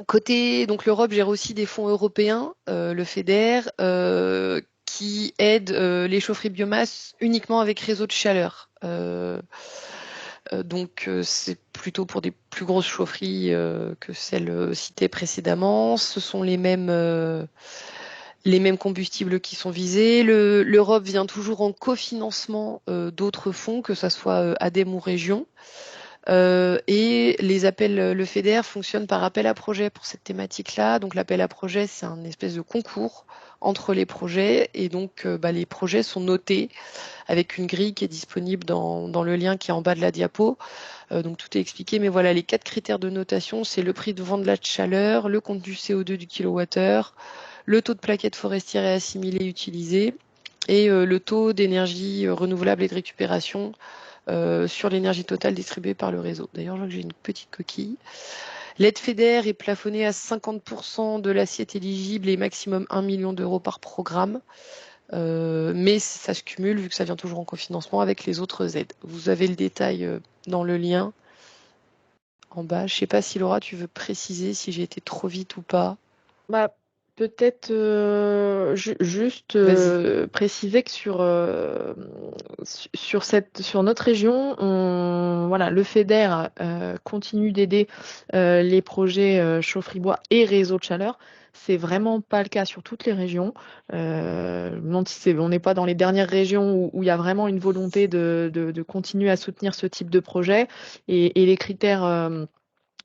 C: Côté, donc l'Europe gère aussi des fonds européens, le FEDER, qui aide les chaufferies biomasse uniquement avec réseau de chaleur. Donc c'est plutôt pour des plus grosses chaufferies que celles citées précédemment. Ce sont les mêmes combustibles qui sont visés. L'Europe vient toujours en cofinancement d'autres fonds, que ce soit ADEME ou région. Et les appels, le FEDER fonctionne par appel à projet pour cette thématique-là. Donc l'appel à projet, c'est un espèce de concours entre les projets et donc les projets sont notés avec une grille qui est disponible dans le lien qui est en bas de la diapo. Donc tout est expliqué, mais voilà, les 4 critères de notation, c'est le prix de vente de la chaleur, le contenu CO2 du kilowattheure, le taux de plaquettes forestières et assimilées utilisées et le taux d'énergie renouvelable et de récupération sur l'énergie totale distribuée par le réseau. D'ailleurs, je vois que j'ai une petite coquille. L'aide FEDER est plafonnée à 50% de l'assiette éligible et maximum 1 million d'euros par programme. Mais ça se cumule vu que ça vient toujours en cofinancement avec les autres aides. Vous avez le détail dans le lien en bas. Je ne sais pas si Laura, tu veux préciser si j'ai été trop vite ou pas.
B: Peut-être juste préciser que sur notre région, le FEDER continue d'aider les projets chaufferie bois et réseau de chaleur. C'est vraiment pas le cas sur toutes les régions. On n'est pas dans les dernières régions où il y a vraiment une volonté de continuer à soutenir ce type de projet et les critères.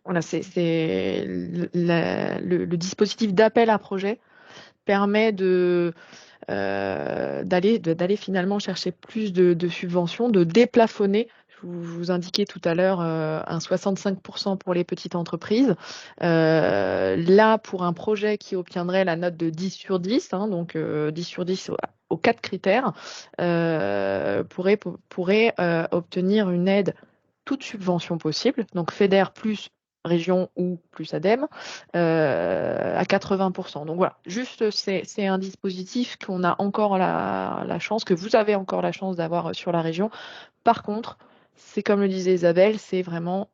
B: Voilà, c'est le dispositif d'appel à projet permet d'aller finalement chercher plus de subventions, de déplafonner. Je vous indiquais tout à l'heure un 65% pour les petites entreprises. Là, pour un projet qui obtiendrait la note de 10 sur 10, donc 10 sur 10 aux 4 critères, pourrait obtenir une aide toute subvention possible, donc FEDER plus région ou plus ADEME, à 80%. Donc voilà, juste c'est un dispositif qu'on a encore la chance, que vous avez encore la chance d'avoir sur la région. Par contre, c'est comme le disait Isabelle, c'est vraiment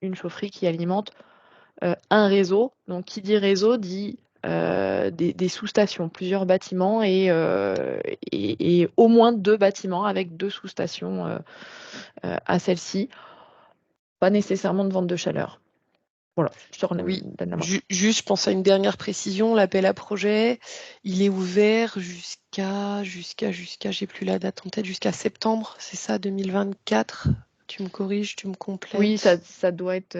B: une chaufferie qui alimente un réseau. Donc qui dit réseau dit des sous-stations, plusieurs bâtiments et au moins 2 bâtiments avec 2 sous-stations à celle-ci. Pas nécessairement de vente de chaleur. Voilà, je te donne la main.
C: Juste, je pense à une dernière précision. L'appel à projet, il est ouvert jusqu'à, j'ai plus la date en tête, jusqu'à septembre, c'est ça, 2024. Tu me corriges, tu me complètes.
B: Oui, ça doit être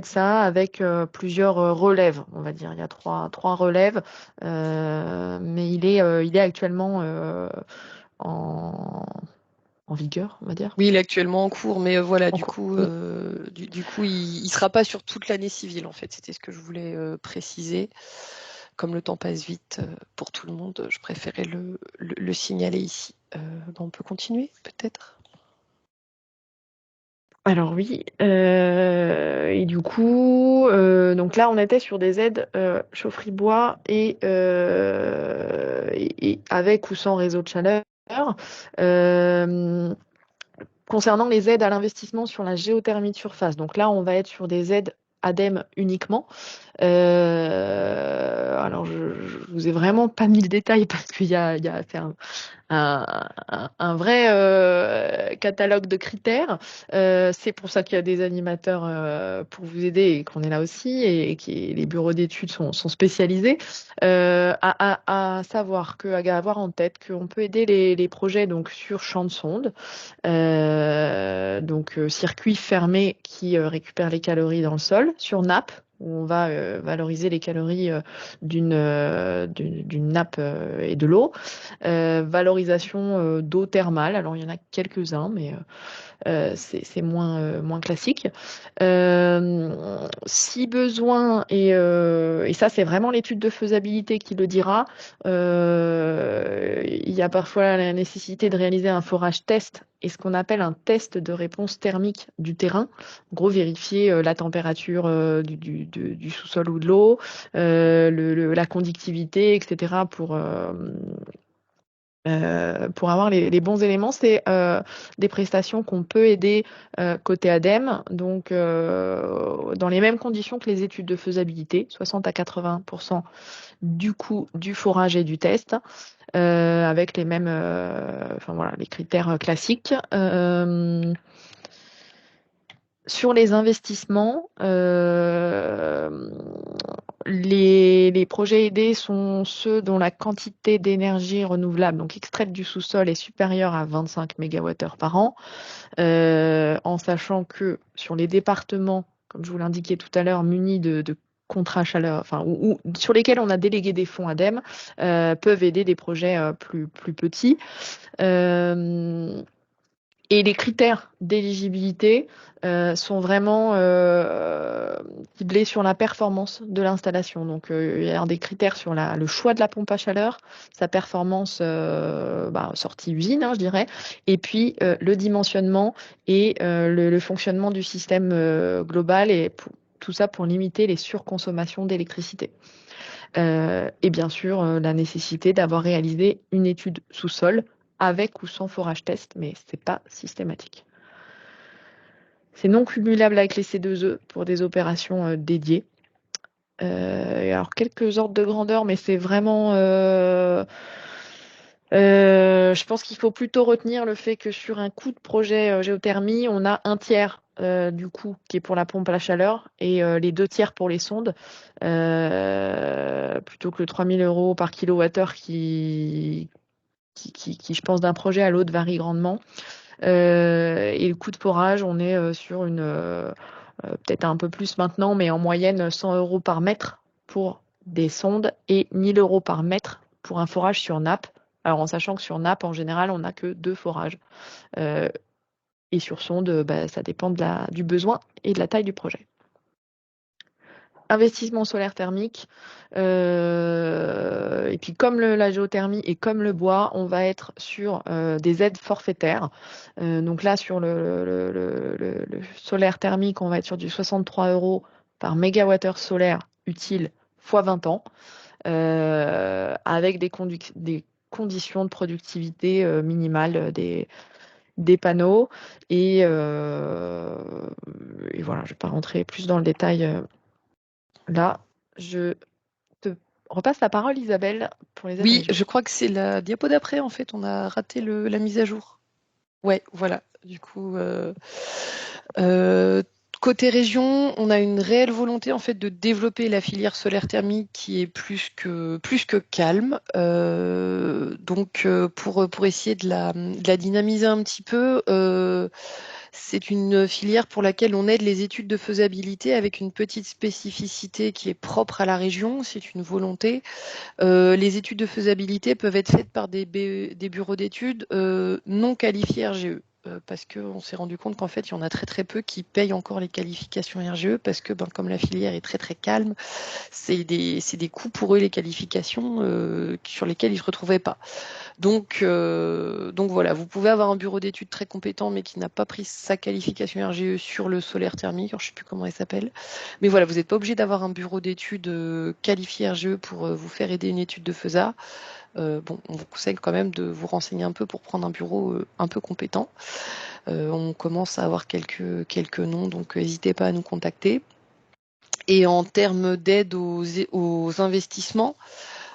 B: ça avec plusieurs relèves, on va dire. Il y a trois relèves, mais il est actuellement en vigueur, on va dire.
C: Oui, il est actuellement en cours, mais voilà, du coup, il sera pas sur toute l'année civile, en fait. C'était ce que je voulais préciser. Comme le temps passe vite pour tout le monde, je préférais le signaler ici. On peut continuer, peut-être?
B: Alors oui, et du coup, donc là on était sur des aides chaufferie bois et avec ou sans réseau de chaleur. concernant les aides à l'investissement sur la géothermie de surface, donc là, on va être sur des aides ADEME uniquement. Alors, je vous ai vraiment pas mis le détail parce qu'il y a c'est un vrai catalogue de critères. C'est pour ça qu'il y a des animateurs pour vous aider et qu'on est là aussi et que les bureaux d'études sont spécialisés. À savoir à avoir en tête qu'on peut aider les projets donc sur champ de sonde, donc circuit fermé qui récupère les calories dans le sol, sur nappe où on va valoriser les calories d'une nappe et de l'eau. Valorisation d'eau thermale, alors il y en a quelques-uns, mais c'est moins classique. Si besoin, et ça c'est vraiment l'étude de faisabilité qui le dira, il y a parfois la nécessité de réaliser un forage test et ce qu'on appelle un test de réponse thermique du terrain. En gros, vérifier la température du sous-sol ou de l'eau, la conductivité, etc. Pour avoir les bons éléments. C'est des prestations qu'on peut aider côté ADEME, donc dans les mêmes conditions que les études de faisabilité, 60 à 80% du coût du forage et du test, avec les mêmes, les critères classiques. Sur les investissements, les projets aidés sont ceux dont la quantité d'énergie renouvelable, donc extraite du sous-sol, est supérieure à 25 MWh par an, en sachant que sur les départements, comme je vous l'indiquais tout à l'heure, munis de contrats chaleur, ou sur lesquels on a délégué des fonds ADEME, peuvent aider des projets plus petits. Et les critères d'éligibilité sont vraiment ciblés sur la performance de l'installation. Donc, il y a des critères sur le choix de la pompe à chaleur, sa performance sortie usine, je dirais, et puis le dimensionnement et le fonctionnement du système global, et tout ça pour limiter les surconsommations d'électricité. Et bien sûr, la nécessité d'avoir réalisé une étude sous-sol avec ou sans forage test, mais c'est pas systématique. C'est non cumulable avec les C2E pour des opérations dédiées. Alors, quelques ordres de grandeur, mais c'est vraiment... je pense qu'il faut plutôt retenir le fait que sur un coût de projet géothermie, on a un tiers du coût qui est pour la pompe à la chaleur et les 2 tiers pour les sondes, plutôt que le 3 000 € par kilowattheure qui, je pense, d'un projet à l'autre varie grandement. Et le coût de forage, on est sur peut-être un peu plus maintenant, mais en moyenne 100 € par mètre pour des sondes et 1 000 € par mètre pour un forage sur nappe. Alors en sachant que sur nappe, en général, on n'a que 2 forages. Et sur sonde, ça dépend du besoin et de la taille du projet. Investissement solaire thermique. Et puis comme la géothermie et comme le bois, on va être sur des aides forfaitaires. Donc là, sur le solaire thermique, on va être sur du 63 € par mégawattheure solaire utile x 20 ans, avec des conditions de productivité minimale des panneaux. Et voilà, je ne vais pas rentrer plus dans le détail. Là, je te repasse la parole, Isabelle, pour les aides
C: Oui,
B: région.
C: je crois que c'est la diapo d'après, en fait. On a raté la mise à jour. Ouais, voilà. Du coup, côté région, on a une réelle volonté en fait de développer la filière solaire thermique qui est plus que calme. Donc, pour essayer de la dynamiser un petit peu, c'est une filière pour laquelle on aide les études de faisabilité avec une petite spécificité qui est propre à la région. C'est une volonté. Les études de faisabilité peuvent être faites par des bureaux d'études non qualifiés RGE. Parce qu'on s'est rendu compte qu'en fait, il y en a très très peu qui payent encore les qualifications RGE parce que comme la filière est très très calme, c'est des coûts pour eux les qualifications sur lesquels ils ne se retrouvaient pas. Donc voilà, vous pouvez avoir un bureau d'études très compétent, mais qui n'a pas pris sa qualification RGE sur le solaire thermique. Alors, je ne sais plus comment il s'appelle. Mais voilà, vous n'êtes pas obligé d'avoir un bureau d'études qualifié RGE pour vous faire aider une étude de FESA. On vous conseille quand même de vous renseigner un peu pour prendre un bureau un peu compétent. On commence à avoir quelques noms, donc n'hésitez pas à nous contacter. Et en termes d'aide aux investissements,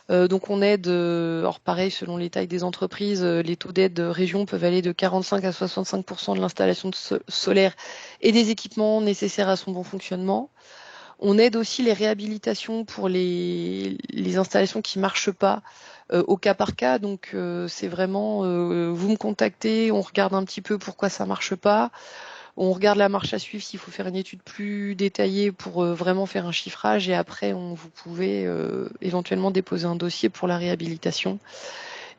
C: donc on aide, alors pareil, selon les tailles des entreprises, les taux d'aide région peuvent aller de 45 à 65% de l'installation solaire et des équipements nécessaires à son bon fonctionnement. On aide aussi les réhabilitations pour les installations qui ne marchent pas au cas par cas. Donc c'est vraiment, vous me contactez, on regarde un petit peu pourquoi ça ne marche pas. On regarde la marche à suivre s'il faut faire une étude plus détaillée pour vraiment faire un chiffrage et après vous pouvez éventuellement déposer un dossier pour la réhabilitation.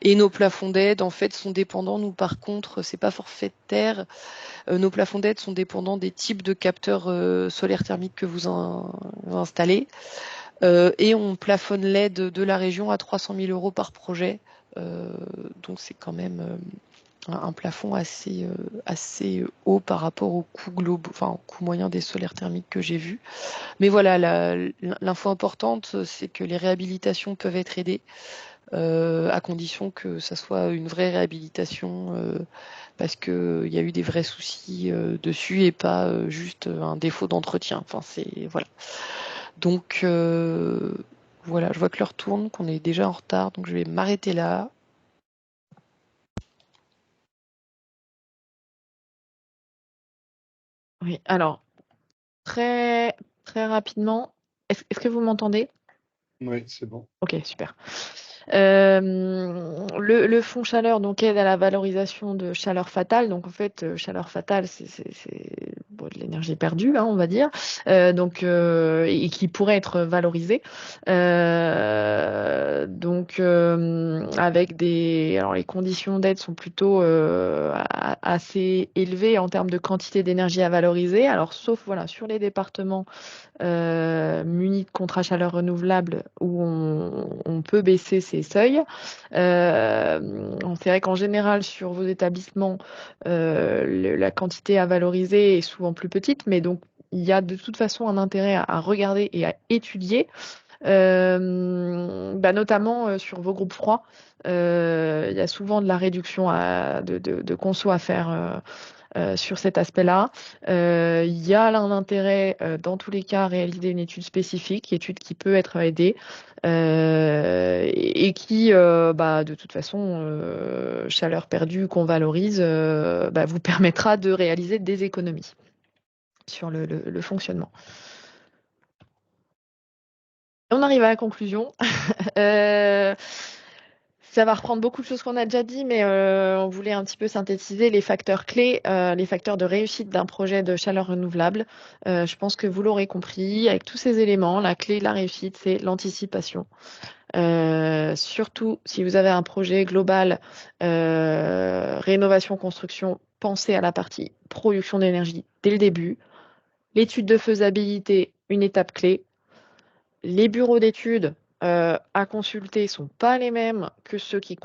C: Et nos plafonds d'aide en fait sont dépendants. Nous par contre, c'est pas forfaitaire. Nos plafonds d'aide sont dépendants des types de capteurs solaires thermiques que vous installez. Et on plafonne l'aide de la région à 300 000 € par projet. Donc c'est quand même un plafond assez haut par rapport au coût global, enfin au coût moyen des solaires thermiques que j'ai vu. Mais voilà, l'info importante, c'est que les réhabilitations peuvent être aidées à condition que ça soit une vraie réhabilitation parce qu'il y a eu des vrais soucis dessus et pas juste un défaut d'entretien. Enfin, c'est voilà. Donc voilà, je vois que l'heure tourne, qu'on est déjà en retard, donc je vais m'arrêter là.
B: Oui, alors, très, très rapidement, est-ce que vous m'entendez?
A: Oui, c'est bon.
B: Ok, super. Le fonds chaleur donc aide à la valorisation de chaleur fatale. Donc en fait, chaleur fatale, c'est bon, de l'énergie perdue, hein, on va dire, et qui pourrait être valorisée. Avec alors les conditions d'aide sont plutôt assez élevées en termes de quantité d'énergie à valoriser. Alors sauf voilà sur les départements munis de contrats chaleur renouvelable où on peut baisser ces seuils. C'est vrai qu'en général, sur vos établissements, la quantité à valoriser est souvent plus petite, mais donc il y a de toute façon un intérêt à regarder et à étudier, notamment sur vos groupes froids. Il y a souvent de la réduction de conso à faire sur cet aspect-là. Il y a un intérêt, dans tous les cas, à réaliser une étude spécifique, étude qui peut être aidée et qui, de toute façon, chaleur perdue qu'on valorise, vous permettra de réaliser des économies sur le fonctionnement. On arrive à la conclusion. Ça va reprendre beaucoup de choses qu'on a déjà dit, mais on voulait un petit peu synthétiser les facteurs clés, les facteurs de réussite d'un projet de chaleur renouvelable. Je pense que vous l'aurez compris, avec tous ces éléments, la clé de la réussite, c'est l'anticipation. Surtout si vous avez un projet global, rénovation-construction, pensez à la partie production d'énergie dès le début. L'étude de faisabilité, une étape clé. Les bureaux d'études à consulter sont pas les mêmes que ceux qui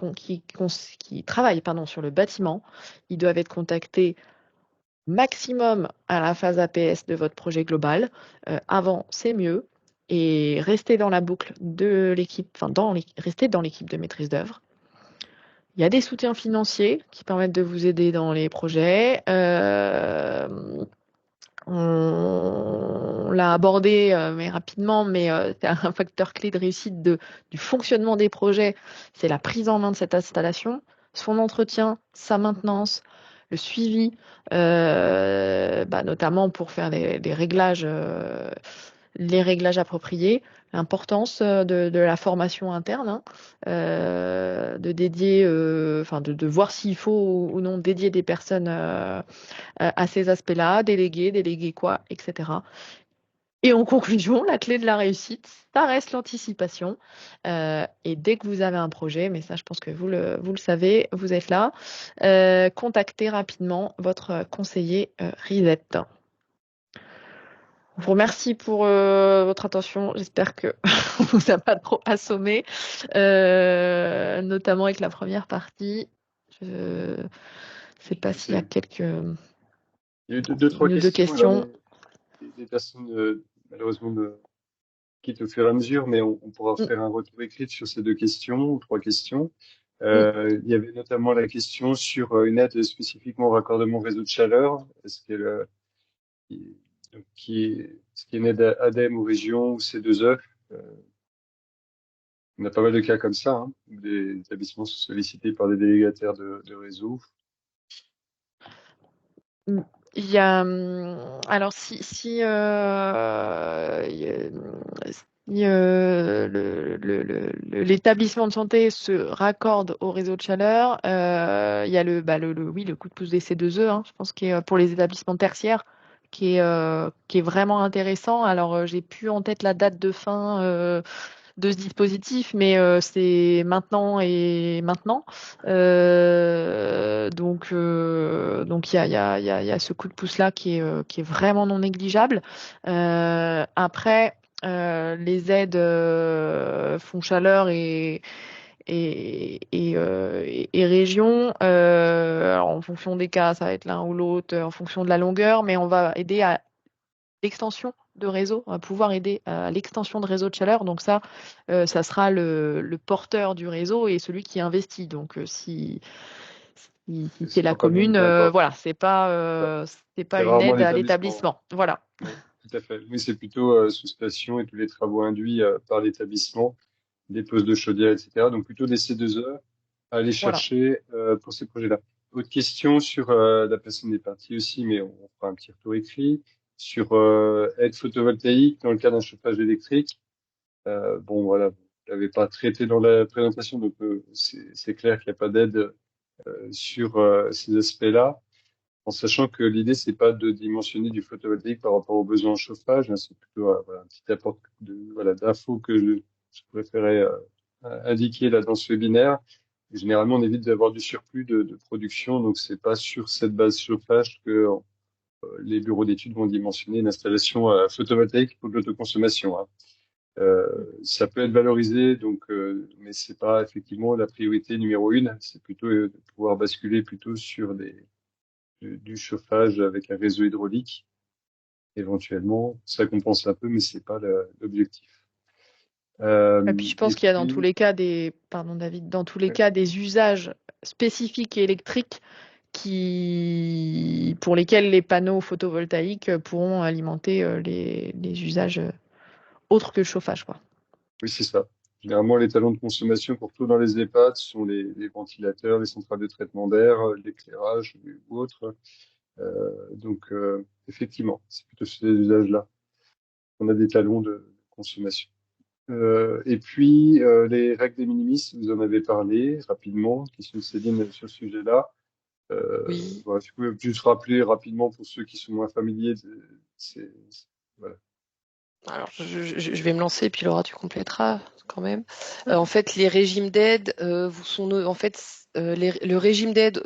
B: travaillent sur le bâtiment. Ils doivent être contactés maximum à la phase APS de votre projet global. Avant, c'est mieux. Et restez dans la boucle de l'équipe, restez dans l'équipe de maîtrise d'œuvre. Il y a des soutiens financiers qui permettent de vous aider dans les projets. On l'a abordé, mais rapidement, mais c'est un facteur clé de réussite du fonctionnement des projets, c'est la prise en main de cette installation, son entretien, sa maintenance, le suivi, notamment pour faire les réglages, les réglages appropriés, l'importance de la formation interne, hein, de dédier, de voir s'il faut ou non dédier des personnes à ces aspects-là, déléguer quoi, etc. Et en conclusion, la clé de la réussite, ça reste l'anticipation. Et dès que vous avez un projet, mais ça, je pense que vous le savez, vous êtes là, contactez rapidement votre conseiller RISET. Je vous remercie pour votre attention. J'espère que on vous a pas trop assommé, notamment avec la première partie. Je ne sais pas s'il y a
A: Il y a eu deux, trois
B: une ou deux
A: questions. Alors,
B: questions.
A: les personnes, malheureusement, quittent au fur et à mesure, mais on pourra
B: Mm,
A: faire un retour écrit sur ces deux questions ou trois questions.
B: mm.
A: Il y avait notamment la question sur une aide spécifiquement au raccordement réseau de chaleur. Est-ce qu'elle, qui, ce qui est une aide ADEME aux régions ou C2E? Euh, on a pas mal de cas comme ça, hein, où des établissements sont sollicités par des délégataires de réseau.
B: Mm. Il y a, alors si, l'établissement de santé se raccorde au réseau de chaleur, il y a oui, le coup de pouce des C2E, hein, je pense, qui est pour les établissements tertiaires, qui est vraiment intéressant. Alors, j'ai plus en tête la date de fin de ce dispositif, mais c'est maintenant et maintenant. Donc il y a ce coup de pouce-là qui est vraiment non négligeable. Après, les aides fonds chaleur et régions, alors en fonction des cas, ça va être l'un ou l'autre, en fonction de la longueur, mais on va aider à l'extension de réseau, on va pouvoir aider à l'extension de réseau de chaleur. Donc ça sera le porteur du réseau et celui qui investit. Donc si
A: Ce
B: c'est la
A: sera pas nous,
B: commune,
A: peu importe.
B: voilà,
A: Ouais.
B: c'est
A: C'est
B: pas une
A: rarement
B: aide à
A: l'établissement.
B: l'établissement. Voilà.
A: Oui, tout à fait. Oui, c'est plutôt sous station et tous les travaux induits par l'établissement, des postes de chaudière, etc. Donc plutôt des C2E à aller
B: Voilà.
A: chercher pour ces projets-là. Autre question sur la personne est partie aussi, mais on fera un petit retour écrit sur aide photovoltaïque dans le cas d'un chauffage électrique. Bon, voilà, vous l'avez pas traité dans la présentation, donc c'est clair qu'il n'y a pas d'aide sur ces aspects-là. En sachant que l'idée, c'est pas de dimensionner du photovoltaïque par rapport aux besoins en chauffage, hein, c'est plutôt voilà, un petit apport voilà, d'infos que je préférais indiquer là dans ce webinaire. Et généralement, on évite d'avoir du surplus de production, donc c'est pas sur cette base chauffage que les bureaux d'études vont dimensionner une installation photovoltaïque pour de l'autoconsommation, hein. Ça peut être valorisé, donc, mais c'est pas effectivement la priorité numéro une. C'est plutôt de pouvoir basculer plutôt sur du chauffage avec un réseau hydraulique, éventuellement. Ça compense un peu, mais c'est pas l'objectif.
B: Et puis je
A: Et
B: pense qu'il y a dans tous
A: puis,
B: les cas pardon David, dans tous les cas des usages spécifiques et électriques pour lesquels les panneaux photovoltaïques pourront alimenter les usages autres que le chauffage, quoi.
A: oui, c'est ça. Généralement, les talons de consommation pour tout dans les EHPAD sont les ventilateurs, les centrales de traitement d'air, l'éclairage ou autres. Donc, effectivement, c'est plutôt sur ces usages-là qu'on a des talons de consommation. Et puis, les règles des minimis, vous en avez parlé rapidement, question de Céline sur ce sujet-là.
C: Oui.
A: Voilà, si vous pouvez juste rappeler rapidement pour ceux qui sont moins familiers, voilà.
C: Alors, je vais me lancer, puis Laura, tu compléteras quand même. En fait, les régimes d'aide vous sont en fait le régime d'aide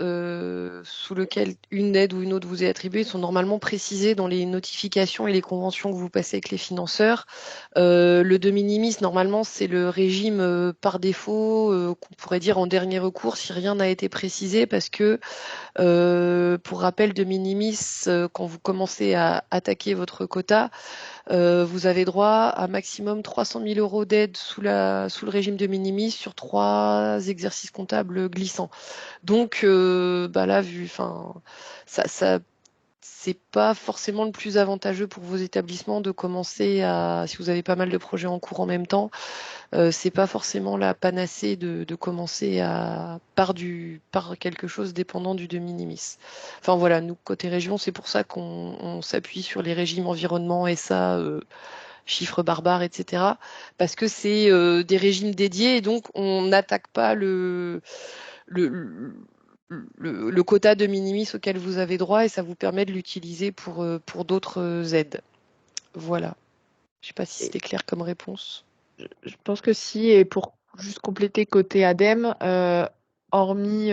C: sous lequel une aide ou une autre vous est attribuée sont normalement précisés dans les notifications et les conventions que vous passez avec les financeurs. Le de minimis, normalement, c'est le régime par défaut qu'on pourrait dire en dernier recours si rien n'a été précisé, parce que pour rappel, de minimis, quand vous commencez à attaquer votre quota, vous avez droit à maximum 300 000 euros d'aide sous le régime de minimis sur 3 exercices comptables glissants. Donc bah là, enfin, ça c'est pas forcément le plus avantageux pour vos établissements de commencer si vous avez pas mal de projets en cours en même temps, c'est pas forcément la panacée de commencer par quelque chose dépendant du de minimis. Enfin voilà, nous côté région, c'est pour ça qu'on s'appuie sur les régimes environnement, SA, chiffres barbares, etc. Parce que c'est des régimes dédiés et donc on n'attaque pas le, le quota de minimis auquel vous avez droit et ça vous permet de l'utiliser pour d'autres aides. Voilà. Je sais pas si
B: Et
C: c'était clair comme réponse.
B: je pense que si, et pour juste compléter côté ADEME, hormis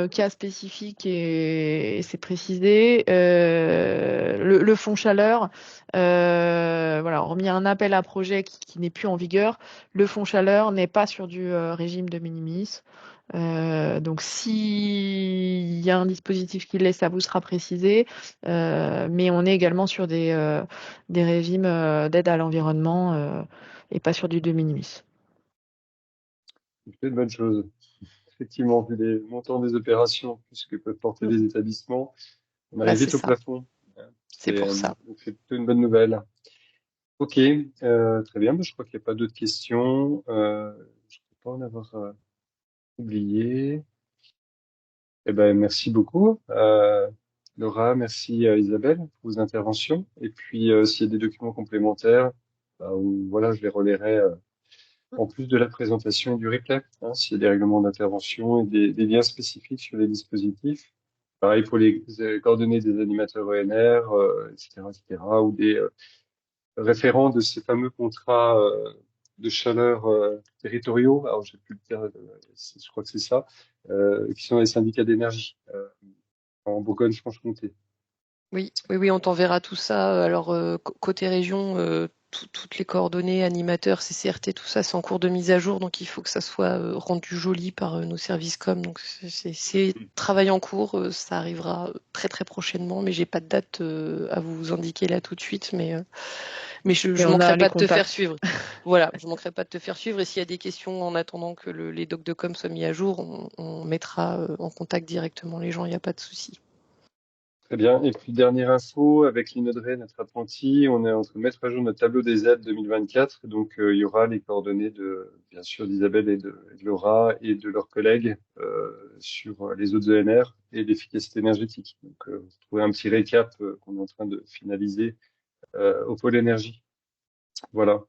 B: cas spécifiques et c'est précisé, le fonds chaleur, voilà, hormis un appel à projet qui n'est plus en vigueur, le fonds chaleur n'est pas sur du régime de minimis. Donc, s'il y a un dispositif qui l'est, ça vous sera précisé. Mais on est également sur des régimes d'aide à l'environnement et pas sur du de minimis.
A: C'est une bonne chose. Effectivement, vu les montants des opérations, plus que peuvent porter les établissements, on
C: Bah,
A: arrive
C: c'est
A: vite au
C: ça.
A: plafond.
C: C'est pour ça.
A: Donc c'est plutôt une bonne nouvelle. Ok, très bien. Je crois qu'il n'y a pas d'autres questions. Je ne peux pas en avoir oublié. Eh ben, merci beaucoup, Laura. Merci Isabelle pour vos interventions. Et puis, s'il y a des documents complémentaires, voilà, je les relayerai en plus de la présentation et du replay. Hein, s'il y a des règlements d'intervention et des liens spécifiques sur les dispositifs. Pareil pour les coordonnées des animateurs ENR, etc., etc., ou des référents de ces fameux contrats de chaleur territoriaux. Alors, j'ai plus le terme, je crois que c'est ça, qui sont les syndicats d'énergie en Bourgogne-Franche-Comté.
C: Oui, oui, oui, on t'enverra tout ça. Alors, côté région, toutes les coordonnées, animateurs, CCRT, tout ça, c'est en cours de mise à jour. Donc, il faut que ça soit rendu joli par nos services com. Donc, c'est travail en cours. Ça arrivera très, très prochainement. Mais j'ai pas de date à vous indiquer là tout de suite. Mais je
B: Mais
C: ne
B: on a
C: manquerai
B: les
C: pas de te faire
B: contacts.
C: suivre. Voilà, je manquerai pas de te faire suivre. Et s'il y a des questions en attendant que les docs de com soient mis à jour, on mettra en contact directement les gens. Il n'y a pas de souci.
A: Très bien. Et puis, dernière info, avec l'Inodré, notre apprenti, on est en train de mettre à jour notre tableau des aides 2024. Donc, il y aura les coordonnées bien sûr, d'Isabelle et de Laura et de leurs collègues sur les autres ENR et l'efficacité énergétique. Donc, vous trouvez un petit récap qu'on est en train de finaliser au pôle énergie. Voilà.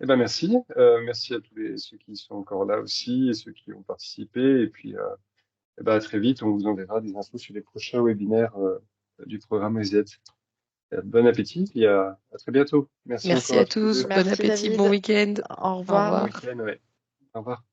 A: Eh ben, merci. Merci à ceux qui sont encore là aussi et ceux qui ont participé. Et puis, eh ben, à très vite. On vous enverra des infos sur les prochains webinaires du programme EZ. Bon appétit et à très bientôt. Merci
C: Merci
A: encore à
C: à
A: tous les
C: tous.
A: deux.
C: Bon
B: Merci
C: appétit. Bon
B: David.
C: week-end.
B: Au
C: Au
A: Bon
B: revoir.
C: revoir.
A: week-end, ouais. Au revoir.